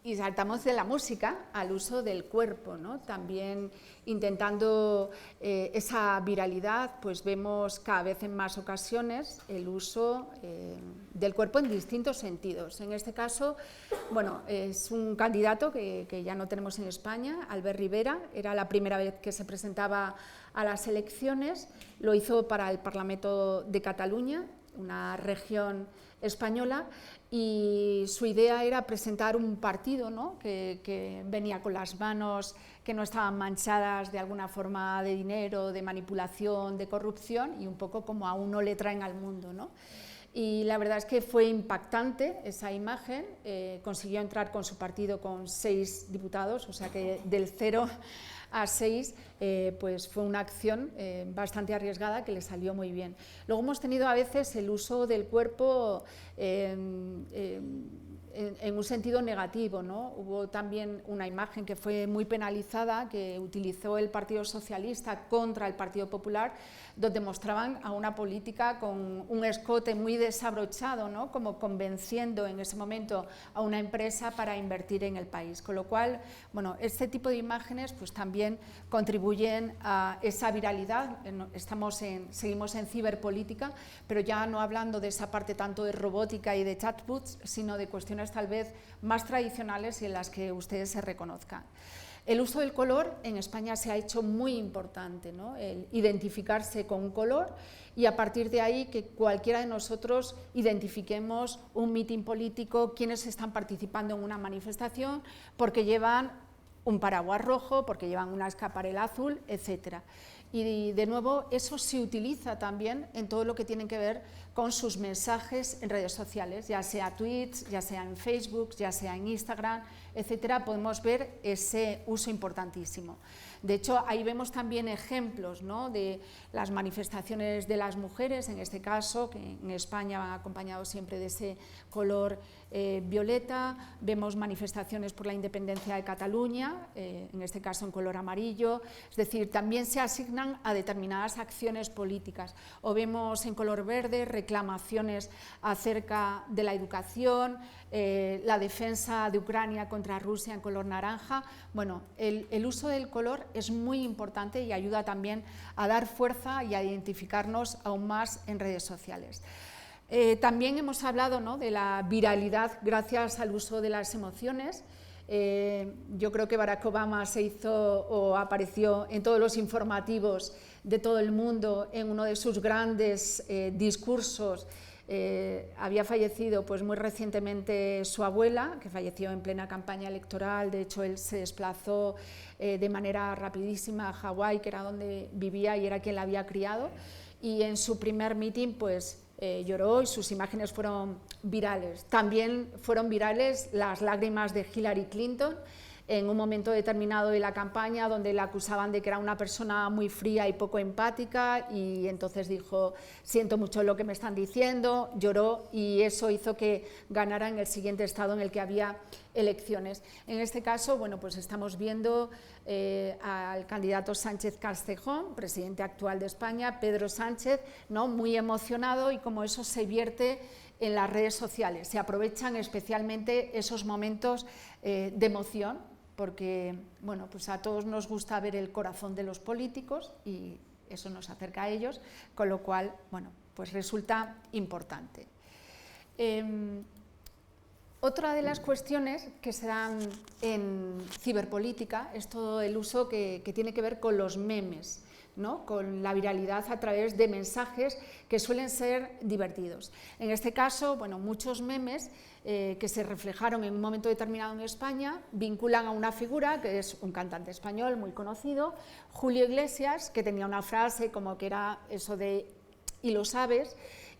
y saltamos de la música al uso del cuerpo, ¿no? También intentando esa viralidad, pues vemos cada vez en más ocasiones el uso del cuerpo en distintos sentidos. En este caso, bueno, es un candidato que ya no tenemos en España, Albert Rivera, era la primera vez que se presentaba a las elecciones, lo hizo para el Parlamento de Cataluña, una región española, y su idea era presentar un partido, ¿no?, que venía con las manos que no estaban manchadas de alguna forma de dinero, de manipulación, de corrupción, y un poco como a uno le traen al mundo, ¿no? Y la verdad es que fue impactante esa imagen, consiguió entrar con su partido con 6 diputados, o sea que del 0 a 6, pues fue una acción bastante arriesgada que le salió muy bien. Luego hemos tenido a veces el uso del cuerpo en un sentido negativo, ¿no? Hubo también una imagen que fue muy penalizada que utilizó el Partido Socialista contra el Partido Popular, donde mostraban a una política con un escote muy desabrochado, ¿no?, como convenciendo en ese momento a una empresa para invertir en el país. Con lo cual, bueno, este tipo de imágenes pues también contribuyen a esa viralidad. Seguimos en ciberpolítica, pero ya no hablando de esa parte tanto de robótica y de chatbots, sino de cuestiones tal vez más tradicionales y en las que ustedes se reconozcan. El uso del color en España se ha hecho muy importante, ¿no?, el identificarse con un color y a partir de ahí que cualquiera de nosotros identifiquemos un mitin político, quienes están participando en una manifestación, porque llevan un paraguas rojo, porque llevan una escaparela azul, etcétera. Y de nuevo eso se utiliza también en todo lo que tiene que ver con sus mensajes en redes sociales, ya sea tweets, ya sea en Facebook, ya sea en Instagram, etcétera. Podemos ver ese uso importantísimo. De hecho, ahí vemos también ejemplos, ¿no?, de las manifestaciones de las mujeres, en este caso, que en España van acompañados siempre de ese color violeta. Vemos manifestaciones por la independencia de Cataluña, en este caso en color amarillo, es decir, también se asignan a determinadas acciones políticas. O vemos en color verde reclamaciones acerca de la educación, la defensa de Ucrania contra Rusia en color naranja. Bueno, el uso del color es muy importante y ayuda también a dar fuerza y a identificarnos aún más en redes sociales. También hemos hablado, ¿no?, de la viralidad gracias al uso de las emociones. Yo creo que Barack Obama se hizo o apareció en todos los informativos de todo el mundo en uno de sus grandes discursos. Había fallecido pues, muy recientemente su abuela, que falleció en plena campaña electoral. De hecho, él se desplazó de manera rapidísima a Hawái, que era donde vivía y era quien la había criado, y en su primer mitin pues, lloró y sus imágenes fueron virales. También fueron virales las lágrimas de Hillary Clinton en un momento determinado de la campaña, donde la acusaban de que era una persona muy fría y poco empática, y entonces dijo: siento mucho lo que me están diciendo, lloró, y eso hizo que ganara en el siguiente estado en el que había elecciones. En este caso, bueno, pues estamos viendo al candidato Sánchez Castejón, presidente actual de España, Pedro Sánchez, ¿no?, muy emocionado, y como eso se vierte en las redes sociales. Se aprovechan especialmente esos momentos de emoción, porque bueno, pues a todos nos gusta ver el corazón de los políticos y eso nos acerca a ellos, con lo cual, bueno, pues resulta importante. Otra de las cuestiones que se dan en ciberpolítica es todo el uso que tiene que ver con los memes, ¿no?, con la viralidad a través de mensajes que suelen ser divertidos. En este caso, bueno, muchos memes que se reflejaron en un momento determinado en España vinculan a una figura que es un cantante español muy conocido, Julio Iglesias, que tenía una frase como que era eso de "y lo sabes",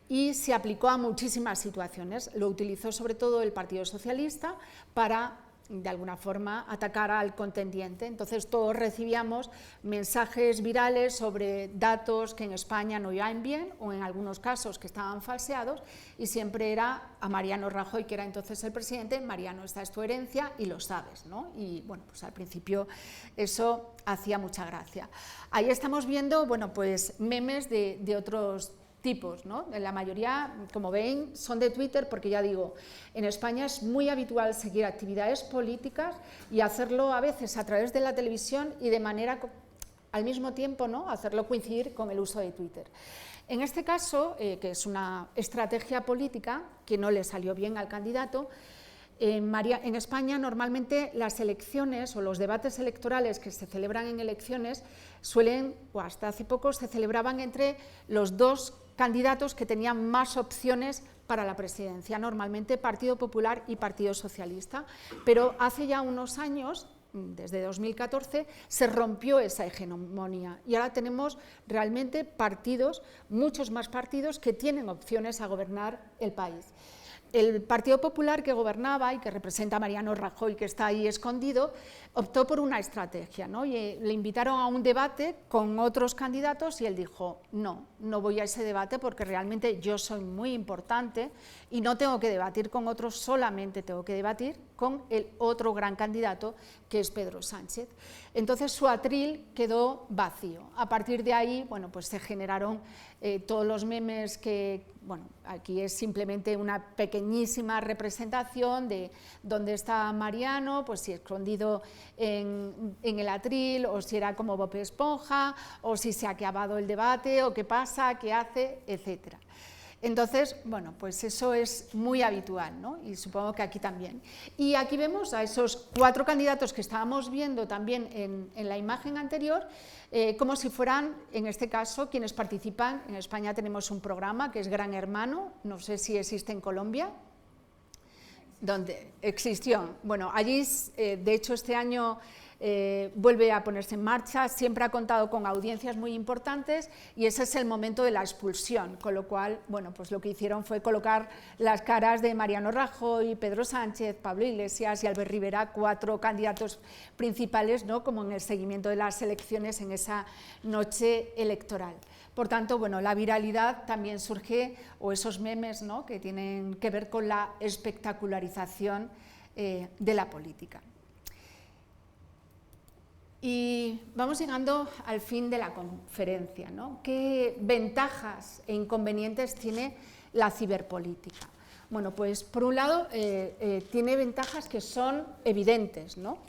y se aplicó a muchísimas situaciones. Lo utilizó sobre todo el Partido Socialista para, de alguna forma, atacar al contendiente. Entonces todos recibíamos mensajes virales sobre datos que en España no iban bien, o en algunos casos que estaban falseados, y siempre era a Mariano Rajoy, que era entonces el presidente: Mariano, esta es tu herencia y lo sabes, ¿no? Y bueno, pues al principio eso hacía mucha gracia. Ahí estamos viendo, bueno, pues memes de otros tipos, ¿no? La mayoría, como ven, son de Twitter, porque ya digo, en España es muy habitual seguir actividades políticas y hacerlo a veces a través de la televisión y de manera, al mismo tiempo, ¿no?, hacerlo coincidir con el uso de Twitter. En este caso, que es una estrategia política que no le salió bien al candidato, en España normalmente las elecciones o los debates electorales que se celebran en elecciones suelen, o hasta hace poco, se celebraban entre los dos candidatos que tenían más opciones para la presidencia, normalmente Partido Popular y Partido Socialista, pero hace ya unos años, desde 2014, se rompió esa hegemonía y ahora tenemos realmente partidos, muchos más partidos, que tienen opciones a gobernar el país. El Partido Popular, que gobernaba y que representa a Mariano Rajoy, que está ahí escondido, optó por una estrategia, ¿no? Y le invitaron a un debate con otros candidatos y él dijo: no voy a ese debate porque realmente yo soy muy importante y no tengo que debatir con otros, solamente tengo que debatir con el otro gran candidato, que es Pedro Sánchez. Entonces su atril quedó vacío. A partir de ahí, bueno, pues se generaron todos los memes que, bueno, aquí es simplemente una pequeñísima representación de dónde está Mariano, pues si escondido en el atril, o si era como Bob Esponja, o si se ha acabado el debate, o qué pasa, qué hace, etcétera. Entonces, bueno, pues eso es muy habitual, ¿no? Y supongo que aquí también. Y aquí vemos a esos 4 candidatos que estábamos viendo también en la imagen anterior, como si fueran, en este caso, quienes participan. En España tenemos un programa que es Gran Hermano, no sé si existe en Colombia, donde existió. Bueno, allí, de hecho, este año vuelve a ponerse en marcha, siempre ha contado con audiencias muy importantes y ese es el momento de la expulsión, con lo cual, bueno, pues lo que hicieron fue colocar las caras de Mariano Rajoy, Pedro Sánchez, Pablo Iglesias y Albert Rivera, 4 candidatos principales, ¿no?, como en el seguimiento de las elecciones en esa noche electoral. Por tanto, bueno, la viralidad también surge, o esos memes, ¿no?, que tienen que ver con la espectacularización de la política. Y vamos llegando al fin de la conferencia, ¿no? ¿Qué ventajas e inconvenientes tiene la ciberpolítica? Bueno, pues por un lado tiene ventajas que son evidentes, ¿no?,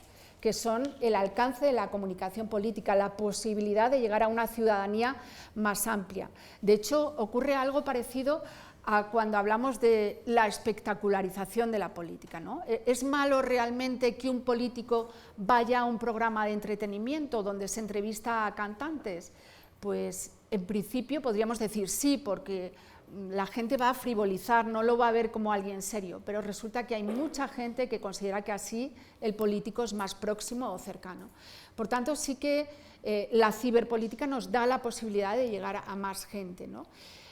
que son el alcance de la comunicación política, la posibilidad de llegar a una ciudadanía más amplia. De hecho, ocurre algo parecido a cuando hablamos de la espectacularización de la política, ¿no? ¿Es malo realmente que un político vaya a un programa de entretenimiento donde se entrevista a cantantes? Pues en principio podríamos decir sí, porque la gente va a frivolizar, no lo va a ver como alguien serio, pero resulta que hay mucha gente que considera que así el político es más próximo o cercano. Por tanto, sí que la ciberpolítica nos da la posibilidad de llegar a más gente, ¿no?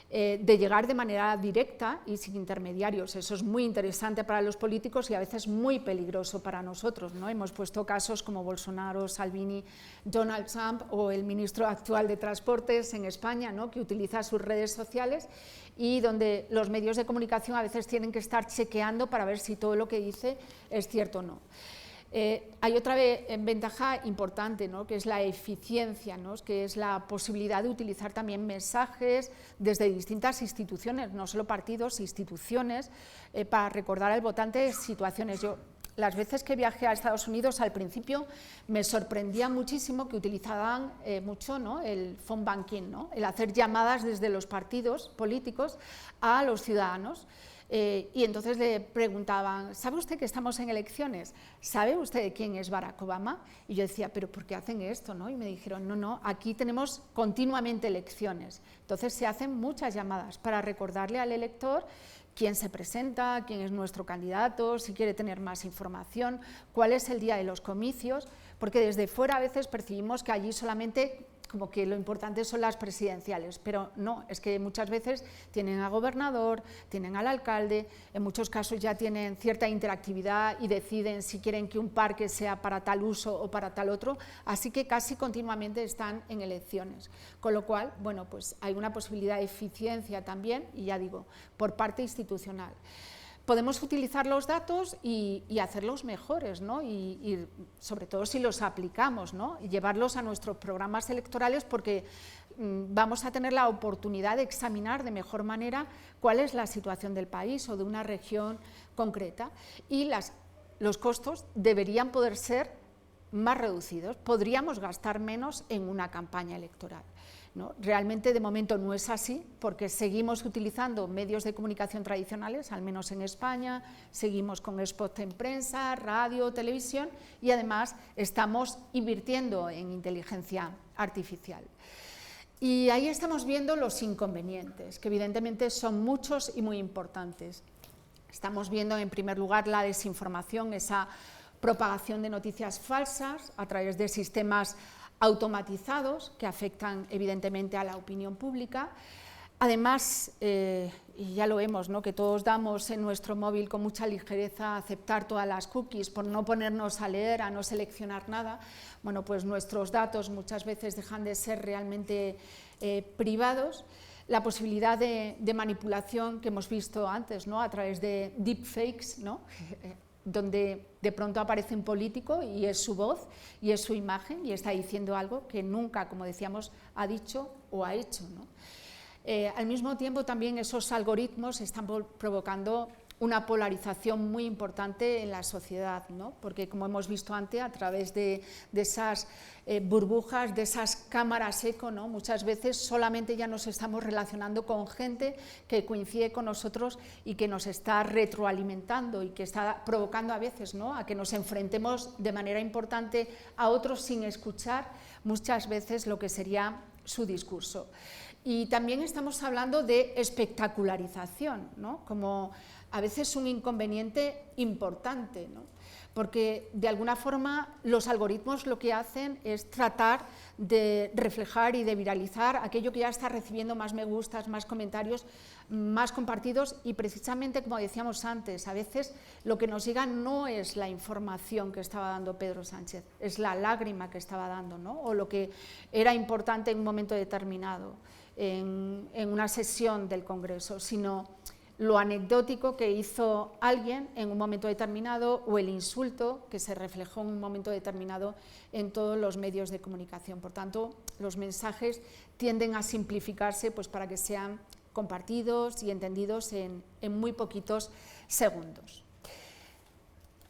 De llegar de manera directa y sin intermediarios. Eso es muy interesante para los políticos y a veces muy peligroso para nosotros, ¿no? Hemos puesto casos como Bolsonaro, Salvini, Donald Trump o el ministro actual de Transportes en España, ¿no? Que utiliza sus redes sociales y donde los medios de comunicación a veces tienen que estar chequeando para ver si todo lo que dice es cierto o no. Hay otra ventaja importante, ¿no? Que es la eficiencia, ¿no? Que es la posibilidad de utilizar también mensajes desde distintas instituciones, no solo partidos, instituciones, para recordar al votante situaciones. Yo, las veces que viajé a Estados Unidos, al principio me sorprendía muchísimo que utilizaban mucho, ¿no? El phone banking, ¿no? El hacer llamadas desde los partidos políticos a los ciudadanos. Y entonces le preguntaban, ¿sabe usted que estamos en elecciones? ¿Sabe usted quién es Barack Obama? Y yo decía, ¿pero por qué hacen esto, no? Y me dijeron, no, aquí tenemos continuamente elecciones. Entonces se hacen muchas llamadas para recordarle al elector quién se presenta, quién es nuestro candidato, si quiere tener más información, cuál es el día de los comicios, porque desde fuera a veces percibimos que allí solamente como que lo importante son las presidenciales, pero no, es que muchas veces tienen al gobernador, tienen al alcalde, en muchos casos ya tienen cierta interactividad y deciden si quieren que un parque sea para tal uso o para tal otro, así que casi continuamente están en elecciones, con lo cual, bueno, pues hay una posibilidad de eficiencia también, y ya digo, por parte institucional. Podemos utilizar los datos y hacerlos mejores, ¿no? Y sobre todo si los aplicamos, ¿no? Y llevarlos a nuestros programas electorales, porque vamos a tener la oportunidad de examinar de mejor manera cuál es la situación del país o de una región concreta, y los costos deberían poder ser más reducidos, podríamos gastar menos en una campaña electoral, ¿no? Realmente de momento no es así, porque seguimos utilizando medios de comunicación tradicionales, al menos en España, seguimos con spots en prensa, radio, televisión, y además estamos invirtiendo en inteligencia artificial. Y ahí estamos viendo los inconvenientes, que evidentemente son muchos y muy importantes. Estamos viendo en primer lugar la desinformación, esa propagación de noticias falsas a través de sistemas automatizados que afectan evidentemente a la opinión pública. Además, y ya lo vemos, ¿no? Que todos damos en nuestro móvil con mucha ligereza a aceptar todas las cookies por no ponernos a leer, a no seleccionar nada. Bueno, pues nuestros datos muchas veces dejan de ser realmente privados. La posibilidad de manipulación que hemos visto antes, ¿no? A través de deepfakes, ¿no? Donde de pronto aparece un político y es su voz y es su imagen y está diciendo algo que nunca, como decíamos, ha dicho o ha hecho, ¿no? Al mismo tiempo también esos algoritmos están provocando una polarización muy importante en la sociedad, ¿no? Porque como hemos visto antes, a través de esas burbujas, de esas cámaras eco, ¿no? Muchas veces solamente ya nos estamos relacionando con gente que coincide con nosotros y que nos está retroalimentando y que está provocando a veces, ¿no? A que nos enfrentemos de manera importante a otros sin escuchar muchas veces lo que sería su discurso. Y también estamos hablando de espectacularización, ¿no? Como a veces un inconveniente importante, ¿no? Porque de alguna forma los algoritmos lo que hacen es tratar de reflejar y de viralizar aquello que ya está recibiendo más me gustas, más comentarios, más compartidos, y precisamente, como decíamos antes, a veces lo que nos llega no es la información que estaba dando Pedro Sánchez, es la lágrima que estaba dando, ¿no? O lo que era importante en un momento determinado en una sesión del Congreso, sino lo anecdótico que hizo alguien en un momento determinado o el insulto que se reflejó en un momento determinado en todos los medios de comunicación. Por tanto, los mensajes tienden a simplificarse, pues, para que sean compartidos y entendidos en muy poquitos segundos.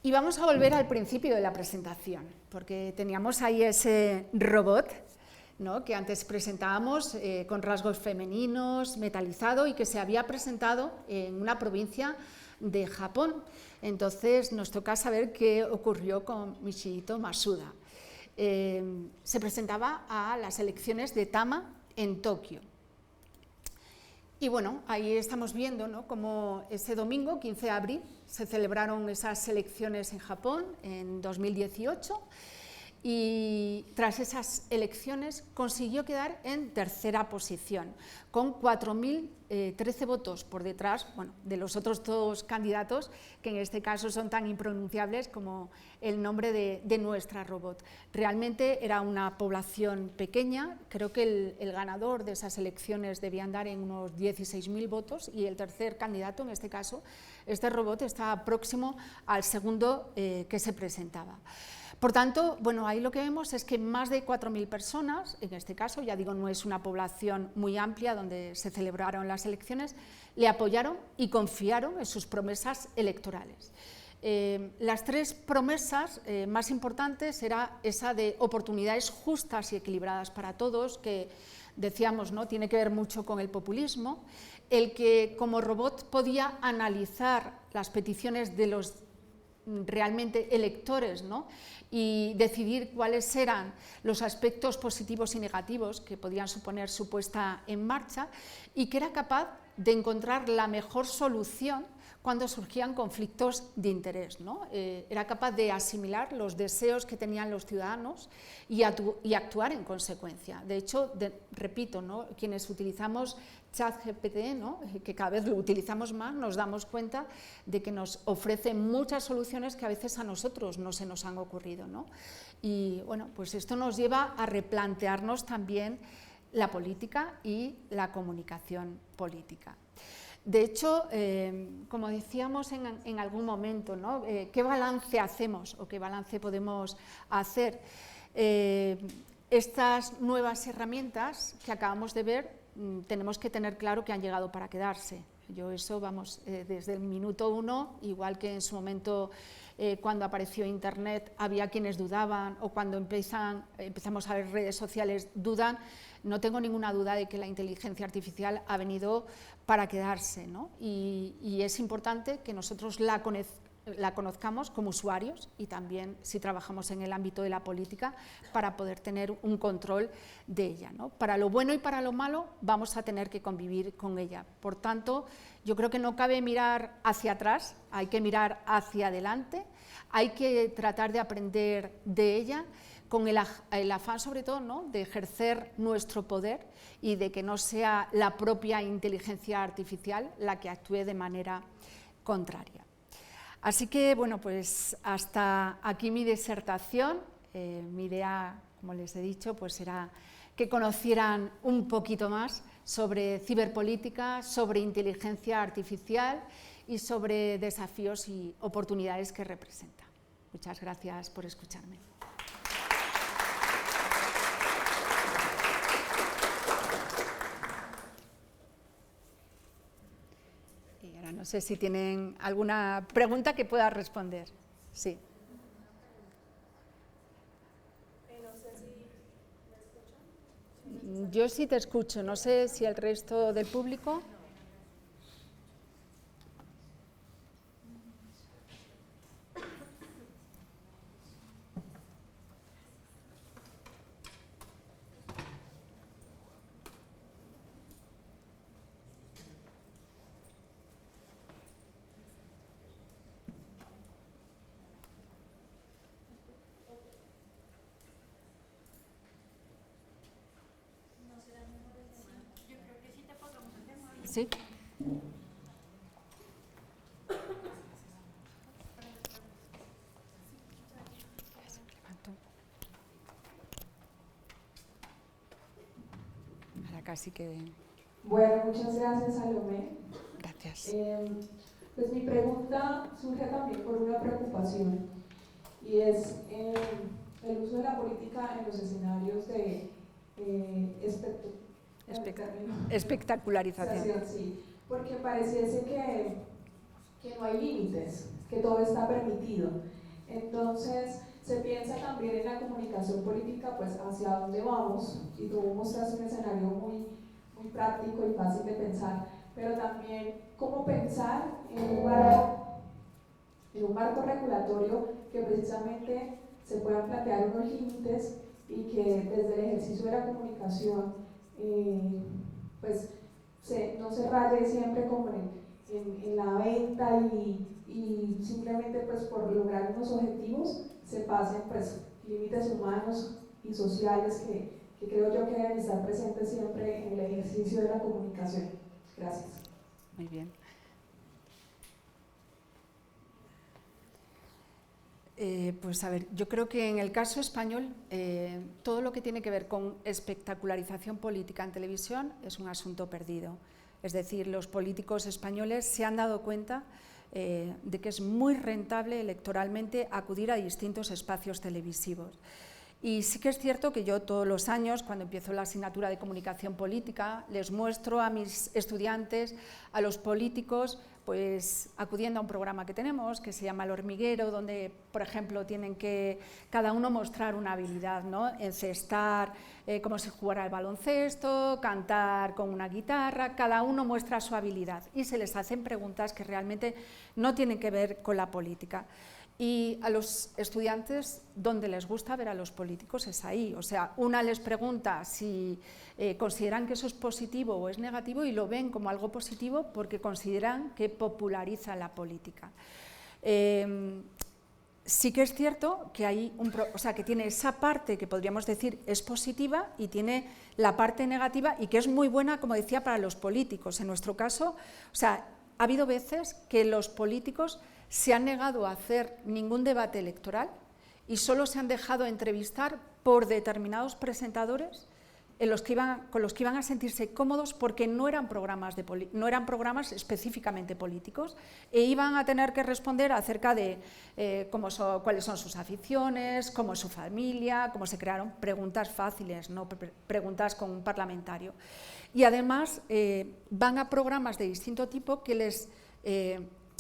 Y vamos a volver al principio de la presentación, porque teníamos ahí ese robot ¿no?, que antes presentábamos con rasgos femeninos, metalizado, y que se había presentado en una provincia de Japón. Entonces nos toca saber qué ocurrió con Michihito Masuda. Se presentaba a las elecciones de Tama en Tokio. Y bueno, ahí estamos viendo, ¿no?, cómo ese domingo, 15 de abril, se celebraron esas elecciones en Japón en 2018, y tras esas elecciones consiguió quedar en tercera posición, con 4.013 votos por detrás, bueno, de los otros dos candidatos, que en este caso son tan impronunciables como el nombre de nuestra robot. Realmente era una población pequeña, creo que el ganador de esas elecciones debía andar en unos 16.000 votos, y el tercer candidato, en este caso, este robot, estaba próximo al segundo que se presentaba. Por tanto, bueno, ahí lo que vemos es que más de 4.000 personas, en este caso, ya digo, no es una población muy amplia donde se celebraron las elecciones, le apoyaron y confiaron en sus promesas electorales. Las tres promesas más importantes era esa de oportunidades justas y equilibradas para todos, que decíamos, ¿no?, tiene que ver mucho con el populismo, el que como robot podía analizar las peticiones de los realmente electores, ¿no?, y decidir cuáles eran los aspectos positivos y negativos que podían suponer su puesta en marcha, y que era capaz de encontrar la mejor solución cuando surgían conflictos de interés, ¿no? Era capaz de asimilar los deseos que tenían los ciudadanos y actuar en consecuencia. De hecho, repito, ¿no?, quienes utilizamos ChatGPT, ¿no?, que cada vez lo utilizamos más, nos damos cuenta de que nos ofrece muchas soluciones que a veces a nosotros no se nos han ocurrido, ¿no? Y bueno, pues esto nos lleva a replantearnos también la política y la comunicación política. De hecho, como decíamos en algún momento, ¿no?, ¿qué balance hacemos o qué balance podemos hacer? Estas nuevas herramientas que acabamos de ver, tenemos que tener claro que han llegado para quedarse. Yo eso, vamos, desde el minuto uno, igual que en su momento cuando apareció Internet había quienes dudaban, o cuando empezamos a ver redes sociales dudan, no tengo ninguna duda de que la inteligencia artificial ha venido para quedarse, ¿no? Y es importante que nosotros la conozcamos como usuarios, y también si trabajamos en el ámbito de la política, para poder tener un control de ella, ¿no? Para lo bueno y para lo malo vamos a tener que convivir con ella. Por tanto, yo creo que no cabe mirar hacia atrás, hay que mirar hacia adelante, hay que tratar de aprender de ella, con el afán sobre todo, ¿no?, de ejercer nuestro poder y de que no sea la propia inteligencia artificial la que actúe de manera contraria. Así que, bueno, pues hasta aquí mi disertación. Mi idea, como les he dicho, pues era que conocieran un poquito más sobre ciberpolítica, sobre inteligencia artificial y sobre desafíos y oportunidades que representa. Muchas gracias por escucharme. Y ahora no sé si tienen alguna pregunta que pueda responder. Sí. No sé si me escuchan. Yo sí te escucho, no sé si el resto del público. Sí. Ahora casi que... Bueno, muchas gracias, Salomé. Gracias. Pues mi pregunta surge también por una preocupación, y es el uso de la política en los escenarios de espectacularización. Sí, porque pareciese que no hay límites, que todo está permitido. Entonces, se piensa también en la comunicación política, pues hacia dónde vamos, y tú mostraste un escenario muy práctico y fácil de pensar, pero también cómo pensar en un marco regulatorio que precisamente se puedan plantear unos límites y que desde el ejercicio de la comunicación pues no se raye siempre como en la venta y simplemente pues por lograr unos objetivos se pasen pues límites humanos y sociales que creo yo que deben estar presentes siempre en el ejercicio de la comunicación. Gracias. Muy bien. Pues a ver, yo creo que en el caso español todo lo que tiene que ver con espectacularización política en televisión es un asunto perdido. Es decir, los políticos españoles se han dado cuenta de que es muy rentable electoralmente acudir a distintos espacios televisivos. Y sí que es cierto que yo todos los años, cuando empiezo la asignatura de comunicación política, les muestro a mis estudiantes, a los políticos, pues acudiendo a un programa que tenemos, que se llama El Hormiguero, donde, por ejemplo, tienen que cada uno mostrar una habilidad, ¿no? Encestar como si jugara al baloncesto, cantar con una guitarra, cada uno muestra su habilidad y se les hacen preguntas que realmente no tienen que ver con la política. Y a los estudiantes, donde les gusta ver a los políticos es ahí. O sea, una les pregunta si consideran que eso es positivo o es negativo y lo ven como algo positivo porque consideran que populariza la política. Sí que es cierto que hay que tiene esa parte que podríamos decir es positiva y tiene la parte negativa y que es muy buena, como decía, para los políticos. En nuestro caso, o sea, ha habido veces que los políticos se han negado a hacer ningún debate electoral y solo se han dejado entrevistar por determinados presentadores con los que iban a sentirse cómodos porque no eran programas específicamente políticos e iban a tener que responder acerca de cuáles son sus aficiones, cómo es su familia, cómo se crearon, preguntas fáciles, no preguntas con un parlamentario. Y además van a programas de distinto tipo que les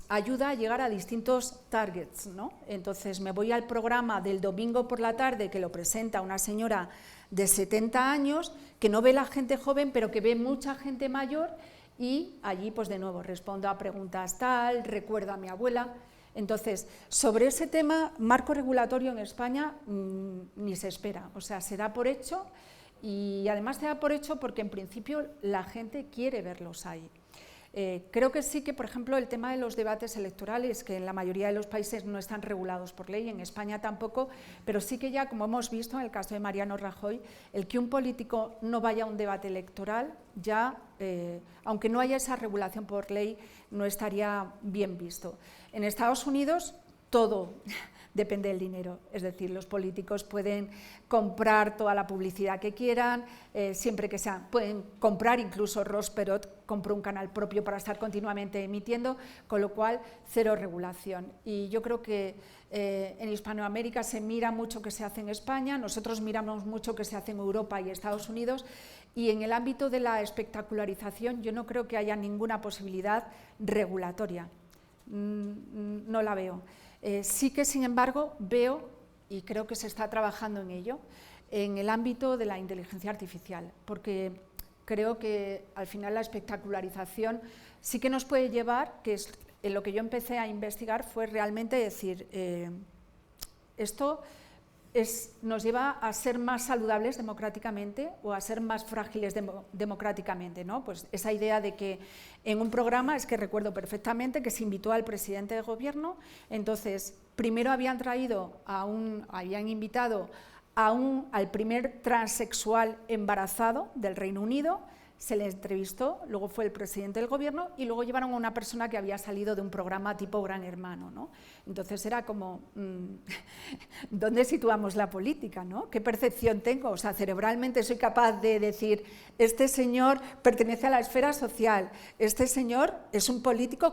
ayuda a llegar a distintos targets, ¿no? Entonces me voy al programa del domingo por la tarde que lo presenta una señora de 70 años que no ve la gente joven pero que ve mucha gente mayor y allí pues de nuevo respondo a preguntas tal, recuerdo a mi abuela. Entonces sobre ese tema, marco regulatorio en España ni se espera, o sea, se da por hecho y además se da por hecho porque en principio la gente quiere verlos ahí. Creo que sí que, por ejemplo, el tema de los debates electorales, que en la mayoría de los países no están regulados por ley, en España tampoco, pero sí que ya, como hemos visto en el caso de Mariano Rajoy, el que un político no vaya a un debate electoral, ya, aunque no haya esa regulación por ley, no estaría bien visto. En Estados Unidos, todo depende del dinero, es decir, los políticos pueden comprar toda la publicidad que quieran, siempre que sean, pueden comprar, incluso Ross Perot compró un canal propio para estar continuamente emitiendo, con lo cual cero regulación. Y yo creo que en Hispanoamérica se mira mucho que se hace en España, nosotros miramos mucho que se hace en Europa y Estados Unidos, y en el ámbito de la espectacularización yo no creo que haya ninguna posibilidad regulatoria, no la veo. Sí que, sin embargo, veo, y creo que se está trabajando en ello, en el ámbito de la inteligencia artificial, porque creo que al final la espectacularización sí que nos puede llevar, que es en lo que yo empecé a investigar, fue realmente decir, esto nos lleva a ser más saludables democráticamente o a ser más frágiles democráticamente, ¿no? Pues esa idea de que en un programa, es que recuerdo perfectamente que se invitó al presidente de gobierno, entonces primero habían invitado al primer transexual embarazado del Reino Unido, se le entrevistó, luego fue el presidente del gobierno y luego llevaron a una persona que había salido de un programa tipo Gran Hermano, ¿no? Entonces era como, ¿dónde situamos la política, ¿no? ¿Qué percepción tengo? O sea, cerebralmente soy capaz de decir, este señor pertenece a la esfera social, este señor es un político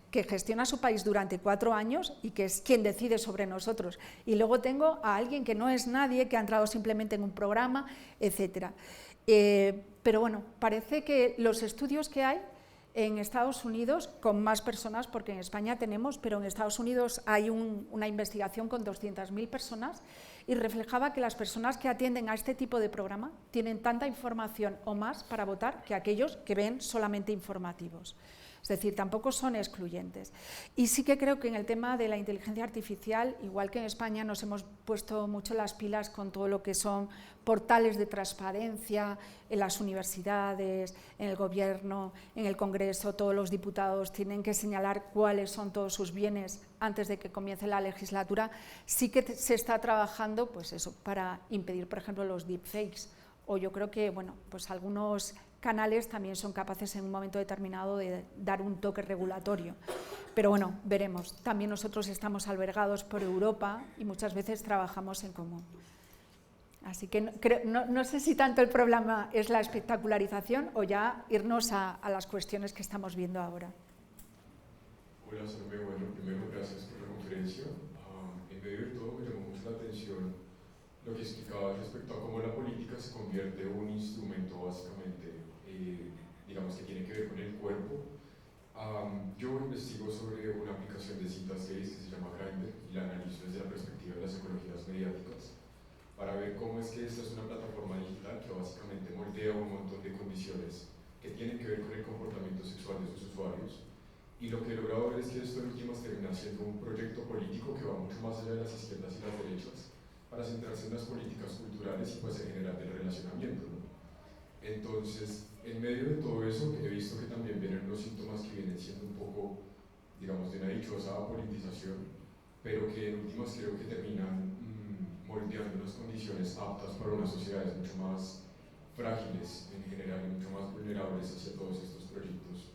que gestiona su país durante 4 años y que es quien decide sobre nosotros. Y luego tengo a alguien que no es nadie, que ha entrado simplemente en un programa, etcétera. Pero bueno, parece que los estudios que hay En Estados Unidos, con más personas, porque en España tenemos, pero en Estados Unidos hay una investigación con 200.000 personas y reflejaba que las personas que atienden a este tipo de programa tienen tanta información o más para votar que aquellos que ven solamente informativos. Es decir, tampoco son excluyentes. Y sí que creo que en el tema de la inteligencia artificial, igual que en España nos hemos puesto mucho las pilas con todo lo que son portales de transparencia en las universidades, en el gobierno, en el Congreso, todos los diputados tienen que señalar cuáles son todos sus bienes antes de que comience la legislatura. Sí que se está trabajando, pues eso, para impedir, por ejemplo, los deepfakes. O yo creo que, bueno, pues algunos canales también son capaces en un momento determinado de dar un toque regulatorio. Pero bueno, veremos. También nosotros estamos albergados por Europa y muchas veces trabajamos en común. Así que no sé si tanto el problema es la espectacularización o ya irnos a las cuestiones que estamos viendo ahora. Hola, Salomé. Bueno, primero gracias por la conferencia. En medio de todo me llamó mucho la atención lo que explicaba respecto a cómo la política se convierte en un instrumento básicamente, digamos, que tiene que ver con el cuerpo. Yo investigo sobre una aplicación de citas gays que se llama Grindr y la analizo desde la perspectiva de las psicologías mediáticas para ver cómo es que esta es una plataforma digital que básicamente moldea un montón de condiciones que tienen que ver con el comportamiento sexual de sus usuarios. Y lo que he logrado ver es que esto en últimas termina siendo un proyecto político que va mucho más allá de las izquierdas y las derechas, para centrarse en las políticas culturales y pues en general del relacionamiento, ¿no? Entonces, en medio de todo eso, he visto que también vienen unos síntomas que vienen siendo un poco, digamos, de una dichosa politización, pero que en últimas creo que terminan moldeando unas condiciones aptas para unas sociedades mucho más frágiles en general y mucho más vulnerables hacia todos estos proyectos,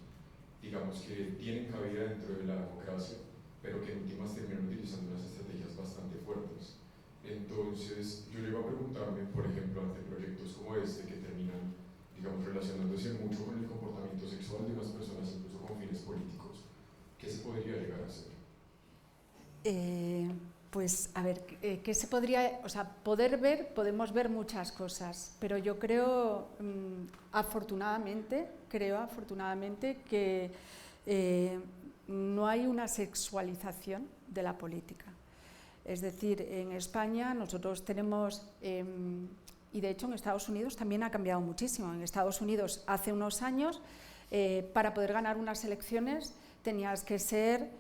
digamos, que tienen cabida dentro de la democracia, pero que en últimas terminan utilizando unas estrategias bastante fuertes. Entonces, yo llego a preguntarme, por ejemplo, ante proyectos como este que terminan, digamos, relacionándose mucho con el comportamiento sexual de unas personas, incluso con fines políticos, ¿qué se podría llegar a hacer? Pues, a ver, ¿qué se podría...? O sea, podemos ver muchas cosas, pero yo creo, afortunadamente que no hay una sexualización de la política. Es decir, en España nosotros tenemos, y de hecho en Estados Unidos también ha cambiado muchísimo. En Estados Unidos hace unos años, para poder ganar unas elecciones tenías que ser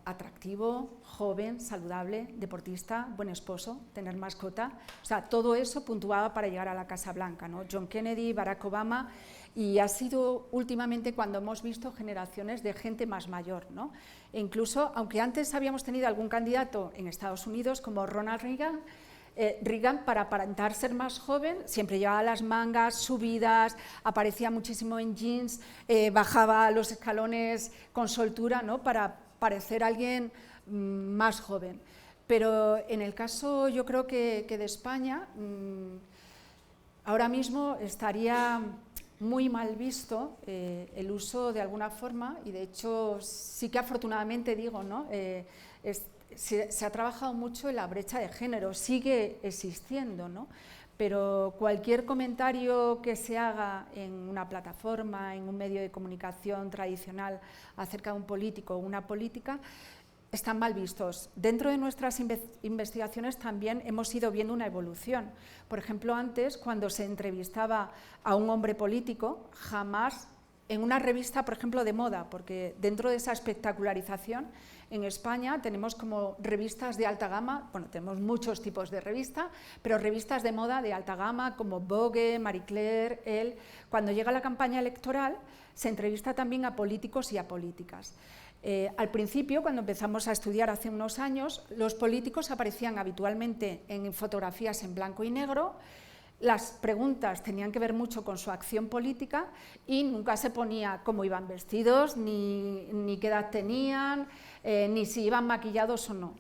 atractivo, joven, saludable, deportista, buen esposo, tener mascota. O sea, todo eso puntuaba para llegar a la Casa Blanca, ¿no? John Kennedy, Barack Obama, y ha sido últimamente cuando hemos visto generaciones de gente más mayor, ¿no? E incluso, aunque antes habíamos tenido algún candidato en Estados Unidos como Ronald Reagan, para aparentar ser más joven, siempre llevaba las mangas subidas, aparecía muchísimo en jeans, bajaba los escalones con soltura, ¿no? Para parecer alguien más joven. Pero en el caso, yo creo que de España, ahora mismo estaría muy mal visto el uso de alguna forma, y de hecho sí que afortunadamente digo, ¿no? Se ha trabajado mucho en la brecha de género, sigue existiendo, ¿no? Pero cualquier comentario que se haga en una plataforma, en un medio de comunicación tradicional acerca de un político o una política, están mal vistos. Dentro de nuestras investigaciones también hemos ido viendo una evolución. Por ejemplo, antes, cuando se entrevistaba a un hombre político, jamás en una revista, por ejemplo, de moda, porque dentro de esa espectacularización, en España tenemos como revistas de alta gama, bueno, tenemos muchos tipos de revistas, pero revistas de moda de alta gama como Vogue, Marie Claire, Elle. Cuando llega la campaña electoral, se entrevista también a políticos y a políticas. Al principio, cuando empezamos a estudiar hace unos años, los políticos aparecían habitualmente en fotografías en blanco y negro. Las preguntas tenían que ver mucho con su acción política y nunca se ponía cómo iban vestidos, ni qué edad tenían, ni si iban maquillados o no.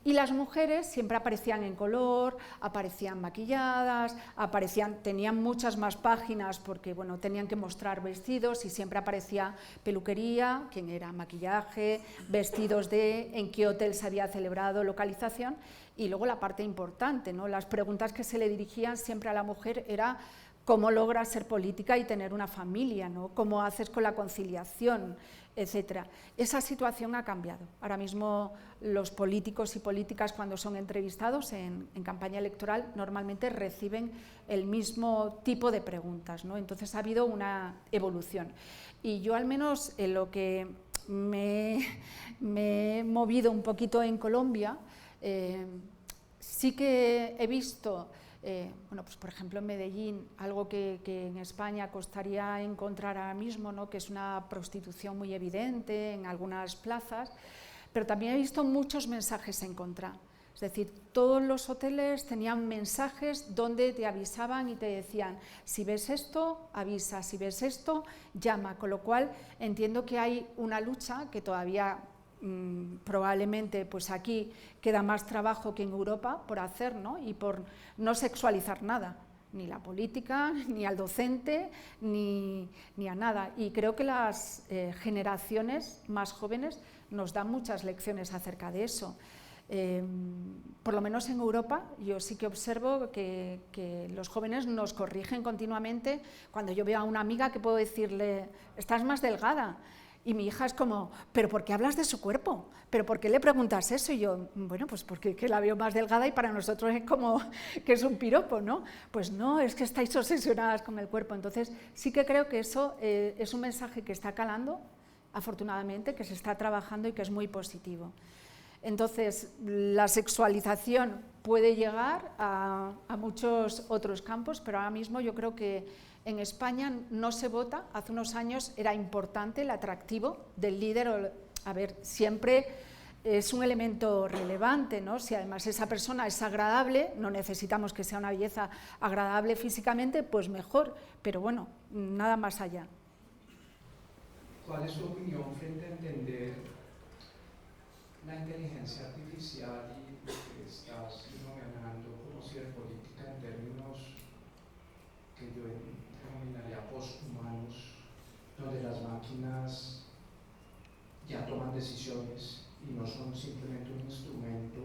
Y las mujeres siempre aparecían en color, aparecían maquilladas, tenían muchas más páginas porque bueno, tenían que mostrar vestidos y siempre aparecía peluquería, quién era, maquillaje, vestidos en qué hotel se había celebrado, localización, y luego la parte importante, ¿no? Las preguntas que se le dirigían siempre a la mujer era cómo logras ser política y tener una familia, ¿no? Cómo haces con la conciliación, etcétera. Esa situación ha cambiado. Ahora mismo los políticos y políticas, cuando son entrevistados en campaña electoral, normalmente reciben el mismo tipo de preguntas, ¿no? Entonces ha habido una evolución. Y yo, al menos en lo que me he movido un poquito en Colombia, sí que he visto, bueno, pues por ejemplo en Medellín, algo que en España costaría encontrar ahora mismo, ¿no? Que es una prostitución muy evidente en algunas plazas, pero también he visto muchos mensajes en contra. Es decir, todos los hoteles tenían mensajes donde te avisaban y te decían, si ves esto, avisa, si ves esto, llama, con lo cual entiendo que hay una lucha que todavía probablemente pues aquí queda más trabajo que en Europa por hacer, ¿no? Y por no sexualizar nada, ni la política, ni al docente, ni a nada. Y creo que las generaciones más jóvenes nos dan muchas lecciones acerca de eso. Por lo menos en Europa yo sí que observo que los jóvenes nos corrigen continuamente. Cuando yo veo a una amiga que puedo decirle, estás más delgada, y mi hija es como, ¿pero por qué hablas de su cuerpo? ¿Pero por qué le preguntas eso? Y yo, bueno, pues porque que la veo más delgada y para nosotros es como que es un piropo, ¿no? Pues no, es que estáis obsesionadas con el cuerpo. Entonces sí que creo que eso es un mensaje que está calando, afortunadamente, que se está trabajando y que es muy positivo. Entonces, la sexualización puede llegar a muchos otros campos, pero ahora mismo yo creo que en España no se vota. Hace unos años era importante el atractivo del líder. A ver, siempre es un elemento relevante, ¿no? Si además esa persona es agradable, no necesitamos que sea una belleza agradable físicamente, pues mejor, pero bueno, nada más allá. ¿Cuál es su opinión frente a entender la inteligencia artificial y lo que estás denominando como si de política en términos que yo denominaría posthumanos, donde las máquinas ya toman decisiones y no son simplemente un instrumento,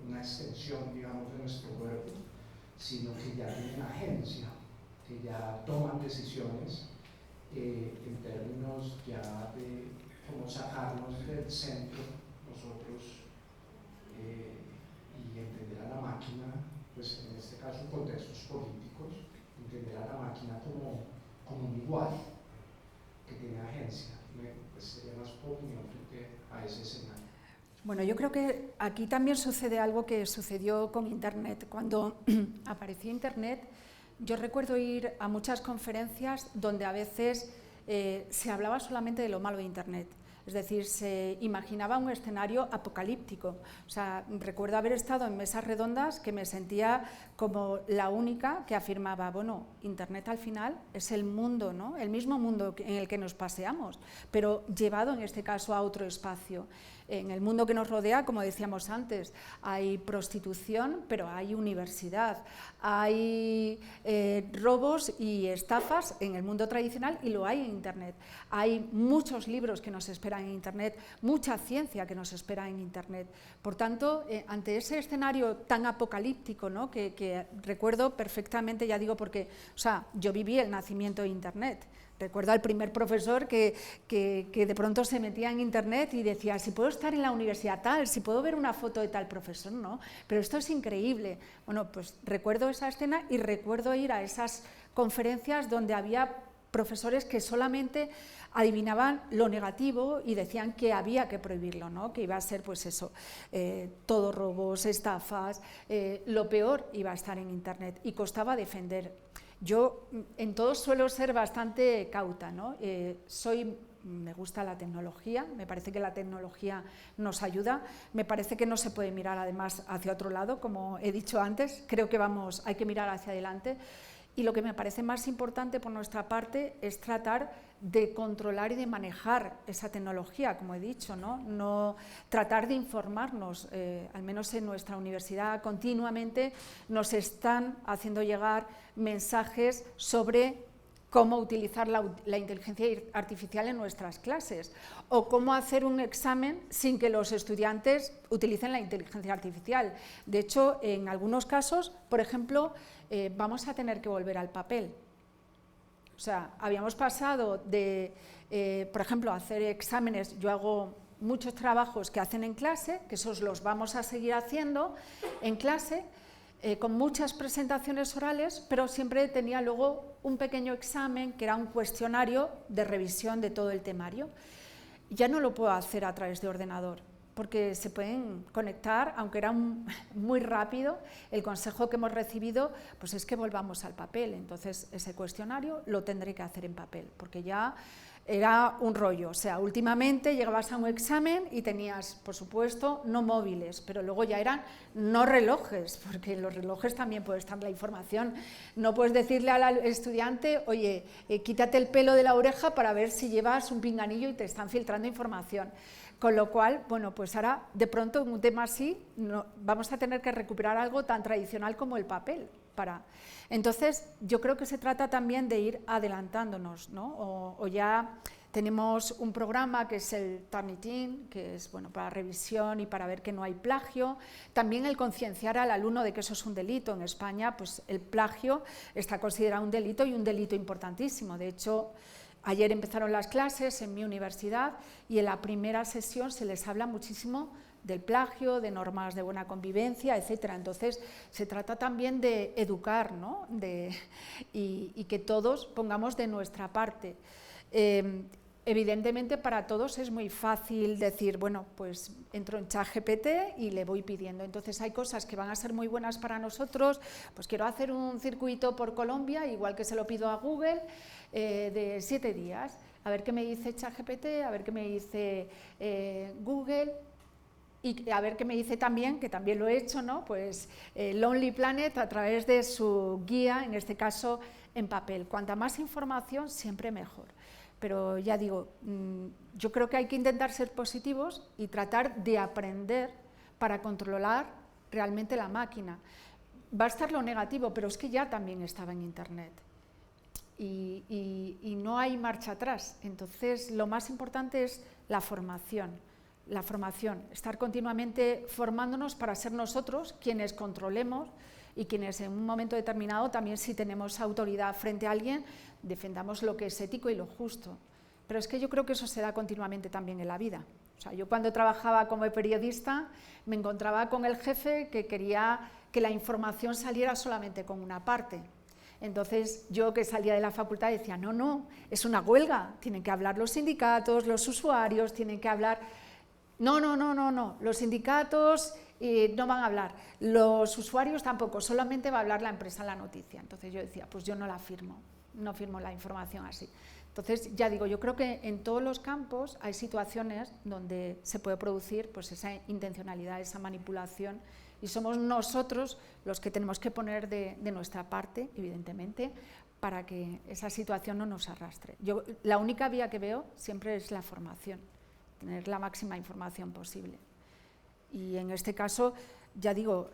una extensión, digamos, de nuestro cuerpo, sino que ya tienen agencia, que ya toman decisiones en términos ya de cómo sacarnos del centro nosotros y entender a la máquina, pues en este caso en contextos políticos, entender a la máquina como un igual que tiene agencia. Pues sería más por opinión frente a ese escenario. Bueno, yo creo que aquí también sucede algo que sucedió con Internet. Cuando apareció Internet, yo recuerdo ir a muchas conferencias donde a veces se hablaba solamente de lo malo de Internet. Es decir, se imaginaba un escenario apocalíptico. O sea, recuerdo haber estado en mesas redondas que me sentía como la única que afirmaba, bueno, Internet al final es el mundo, ¿no? El mismo mundo en el que nos paseamos, pero llevado en este caso a otro espacio. En el mundo que nos rodea, como decíamos antes, hay prostitución, pero hay universidad, hay robos y estafas en el mundo tradicional y lo hay en Internet. Hay muchos libros que nos esperan en Internet, mucha ciencia que nos espera en Internet. Por tanto, ante ese escenario tan apocalíptico, ¿no? que recuerdo perfectamente, ya digo porque, o sea, yo viví el nacimiento de Internet. Recuerdo al primer profesor que de pronto se metía en Internet y decía, si puedo estar en la universidad tal, si puedo ver una foto de tal profesor, ¿no? Pero esto es increíble. Bueno, pues recuerdo esa escena y recuerdo ir a esas conferencias donde había profesores que solamente adivinaban lo negativo y decían que había que prohibirlo, ¿no? Que iba a ser pues eso, todo robos, estafas, lo peor iba a estar en Internet y costaba defender. Yo en todo suelo ser bastante cauta, ¿no? Me gusta la tecnología, me parece que la tecnología nos ayuda, me parece que no se puede mirar además hacia otro lado, como he dicho antes, creo que hay que mirar hacia adelante. Y lo que me parece más importante por nuestra parte es tratar de controlar y de manejar esa tecnología, como he dicho, no tratar de informarnos. Al menos en nuestra universidad continuamente nos están haciendo llegar mensajes sobre cómo utilizar la inteligencia artificial en nuestras clases o cómo hacer un examen sin que los estudiantes utilicen la inteligencia artificial. De hecho, en algunos casos, por ejemplo, vamos a tener que volver al papel. O sea, habíamos pasado de, por ejemplo, hacer exámenes. Yo hago muchos trabajos que hacen en clase, que esos los vamos a seguir haciendo en clase, con muchas presentaciones orales, pero siempre tenía luego un pequeño examen que era un cuestionario de revisión de todo el temario. Ya no lo puedo hacer a través de ordenador, porque se pueden conectar, aunque era muy rápido. El consejo que hemos recibido pues es que volvamos al papel. Entonces ese cuestionario lo tendré que hacer en papel, porque ya era un rollo. O sea, últimamente llegabas a un examen y tenías, por supuesto, no móviles, pero luego ya eran no relojes, porque en los relojes también puede estar la información. No puedes decirle al estudiante, oye, quítate el pelo de la oreja para ver si llevas un pinganillo y te están filtrando información. Con lo cual, bueno, pues ahora de pronto en un tema así vamos a tener que recuperar algo tan tradicional como el papel. Entonces, yo creo que se trata también de ir adelantándonos, ¿no? O ya tenemos un programa que es el Turnitin, que es bueno para revisión y para ver que no hay plagio. También el concienciar al alumno de que eso es un delito. En España, pues el plagio está considerado un delito y un delito importantísimo. De hecho, ayer empezaron las clases en mi universidad y en la primera sesión se les habla muchísimo del plagio, de normas de buena convivencia, etcétera. Entonces, se trata también de educar, ¿no? Y que todos pongamos de nuestra parte. Evidentemente, para todos es muy fácil decir, bueno, pues entro en ChatGPT y le voy pidiendo. Entonces, hay cosas que van a ser muy buenas para nosotros. Pues quiero hacer un circuito por Colombia, igual que se lo pido a Google, de 7 días. A ver qué me dice ChatGPT, a ver qué me dice Google. Y a ver qué me dice también, que también lo he hecho, ¿no? Pues Lonely Planet a través de su guía, en este caso en papel. Cuanta más información, siempre mejor. Pero ya digo, yo creo que hay que intentar ser positivos y tratar de aprender para controlar realmente la máquina. Va a estar lo negativo, pero es que ya también estaba en Internet. Y no hay marcha atrás. Entonces, lo más importante es la formación. La formación, estar continuamente formándonos para ser nosotros quienes controlemos y quienes en un momento determinado también, si tenemos autoridad frente a alguien, defendamos lo que es ético y lo justo. Pero es que yo creo que eso se da continuamente también en la vida. O sea, yo cuando trabajaba como periodista me encontraba con el jefe que quería que la información saliera solamente con una parte. Entonces, yo que salía de la facultad decía, no, es una huelga, tienen que hablar los sindicatos, los usuarios, tienen que hablar... No, los sindicatos no van a hablar, los usuarios tampoco, solamente va a hablar la empresa en la noticia. Entonces yo decía, pues yo no la firmo, no firmo la información así. Entonces, ya digo, yo creo que en todos los campos hay situaciones donde se puede producir pues esa intencionalidad, esa manipulación, y somos nosotros los que tenemos que poner de nuestra parte, evidentemente, para que esa situación no nos arrastre. Yo, la única vía que veo siempre es la formación, tener la máxima información posible. Y en este caso, ya digo,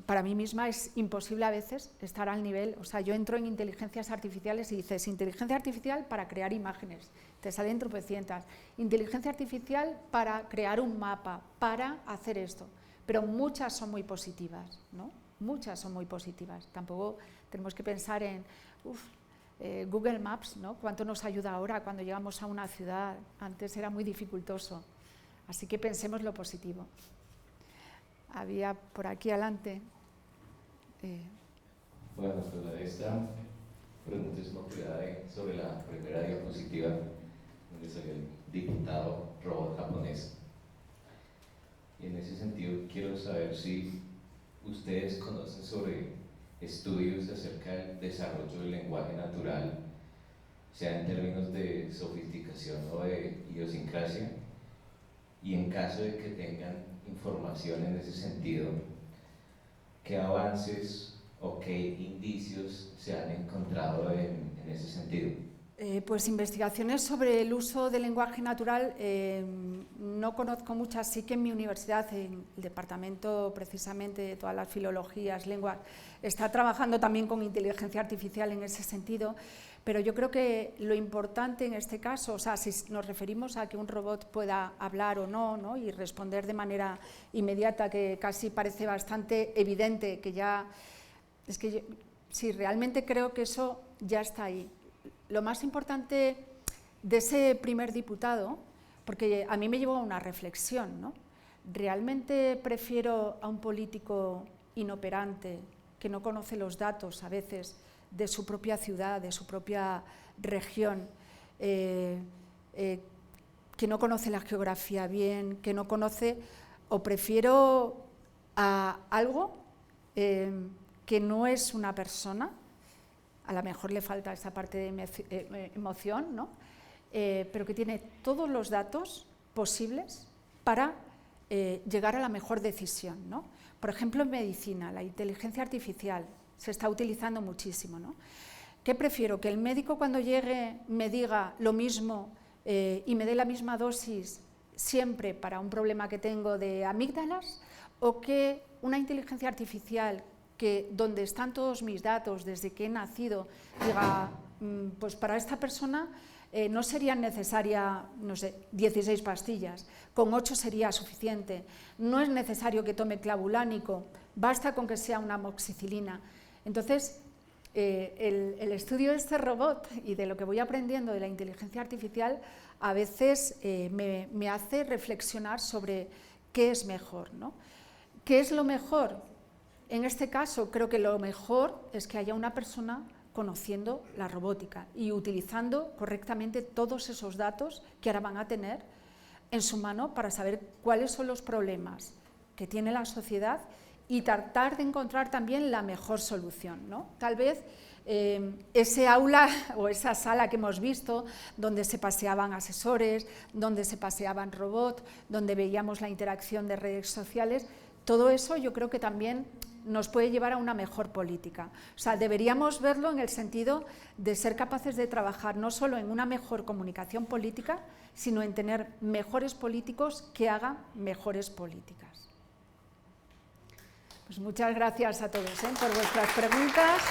para mí misma es imposible a veces estar al nivel, o sea, yo entro en inteligencias artificiales y dices, inteligencia artificial para crear imágenes, te salen tropecientas, inteligencia artificial para crear un mapa, para hacer esto, pero muchas son muy positivas, ¿no? Muchas son muy positivas, tampoco tenemos que pensar en, Google Maps, ¿no? ¿Cuánto nos ayuda ahora cuando llegamos a una ciudad? Antes era muy dificultoso, así que pensemos lo positivo. Había por aquí adelante. Bueno, pues esta pregunta es motivada sobre la primera diapositiva, donde salió el diputado robot japonés. Y en ese sentido quiero saber si ustedes conocen sobre estudios acerca del desarrollo del lenguaje natural, sea en términos de sofisticación o de idiosincrasia, y en caso de que tengan información en ese sentido, ¿qué avances o qué indicios se han encontrado en ese sentido? Pues investigaciones sobre el uso del lenguaje natural no conozco muchas. Sí que en mi universidad, en el departamento precisamente de todas las filologías, lenguas, está trabajando también con inteligencia artificial en ese sentido, pero yo creo que lo importante en este caso, o sea, si nos referimos a que un robot pueda hablar o no, ¿no? Y responder de manera inmediata, que casi parece bastante evidente, que ya, es que yo, sí, realmente creo que eso ya está ahí. Lo más importante de ese primer diputado, porque a mí me llevó a una reflexión, ¿no? Realmente prefiero a un político inoperante, que no conoce los datos a veces de su propia ciudad, de su propia región, que no conoce la geografía bien, que no conoce, o prefiero a algo que no es una persona. A lo mejor le falta esa parte de emoción, ¿no? Pero que tiene todos los datos posibles para llegar a la mejor decisión, ¿no? Por ejemplo, en medicina, la inteligencia artificial se está utilizando muchísimo, ¿no? ¿Qué prefiero? ¿Que el médico cuando llegue me diga lo mismo y me dé la misma dosis siempre para un problema que tengo de amígdalas? ¿O que una inteligencia artificial que donde están todos mis datos desde que he nacido, diga, pues para esta persona no serían necesarias, no sé, 16 pastillas, con 8 sería suficiente, no es necesario que tome clavulánico, basta con que sea una amoxicilina. Entonces, el estudio de este robot y de lo que voy aprendiendo de la inteligencia artificial a veces me hace reflexionar sobre qué es mejor, ¿no? ¿Qué es lo mejor? En este caso, creo que lo mejor es que haya una persona conociendo la robótica y utilizando correctamente todos esos datos que ahora van a tener en su mano para saber cuáles son los problemas que tiene la sociedad y tratar de encontrar también la mejor solución, ¿no? Tal vez ese aula o esa sala que hemos visto, donde se paseaban asesores, donde se paseaban robots, donde veíamos la interacción de redes sociales, todo eso yo creo que también nos puede llevar a una mejor política. O sea, deberíamos verlo en el sentido de ser capaces de trabajar no solo en una mejor comunicación política, sino en tener mejores políticos que hagan mejores políticas. Pues muchas gracias a todos por vuestras preguntas.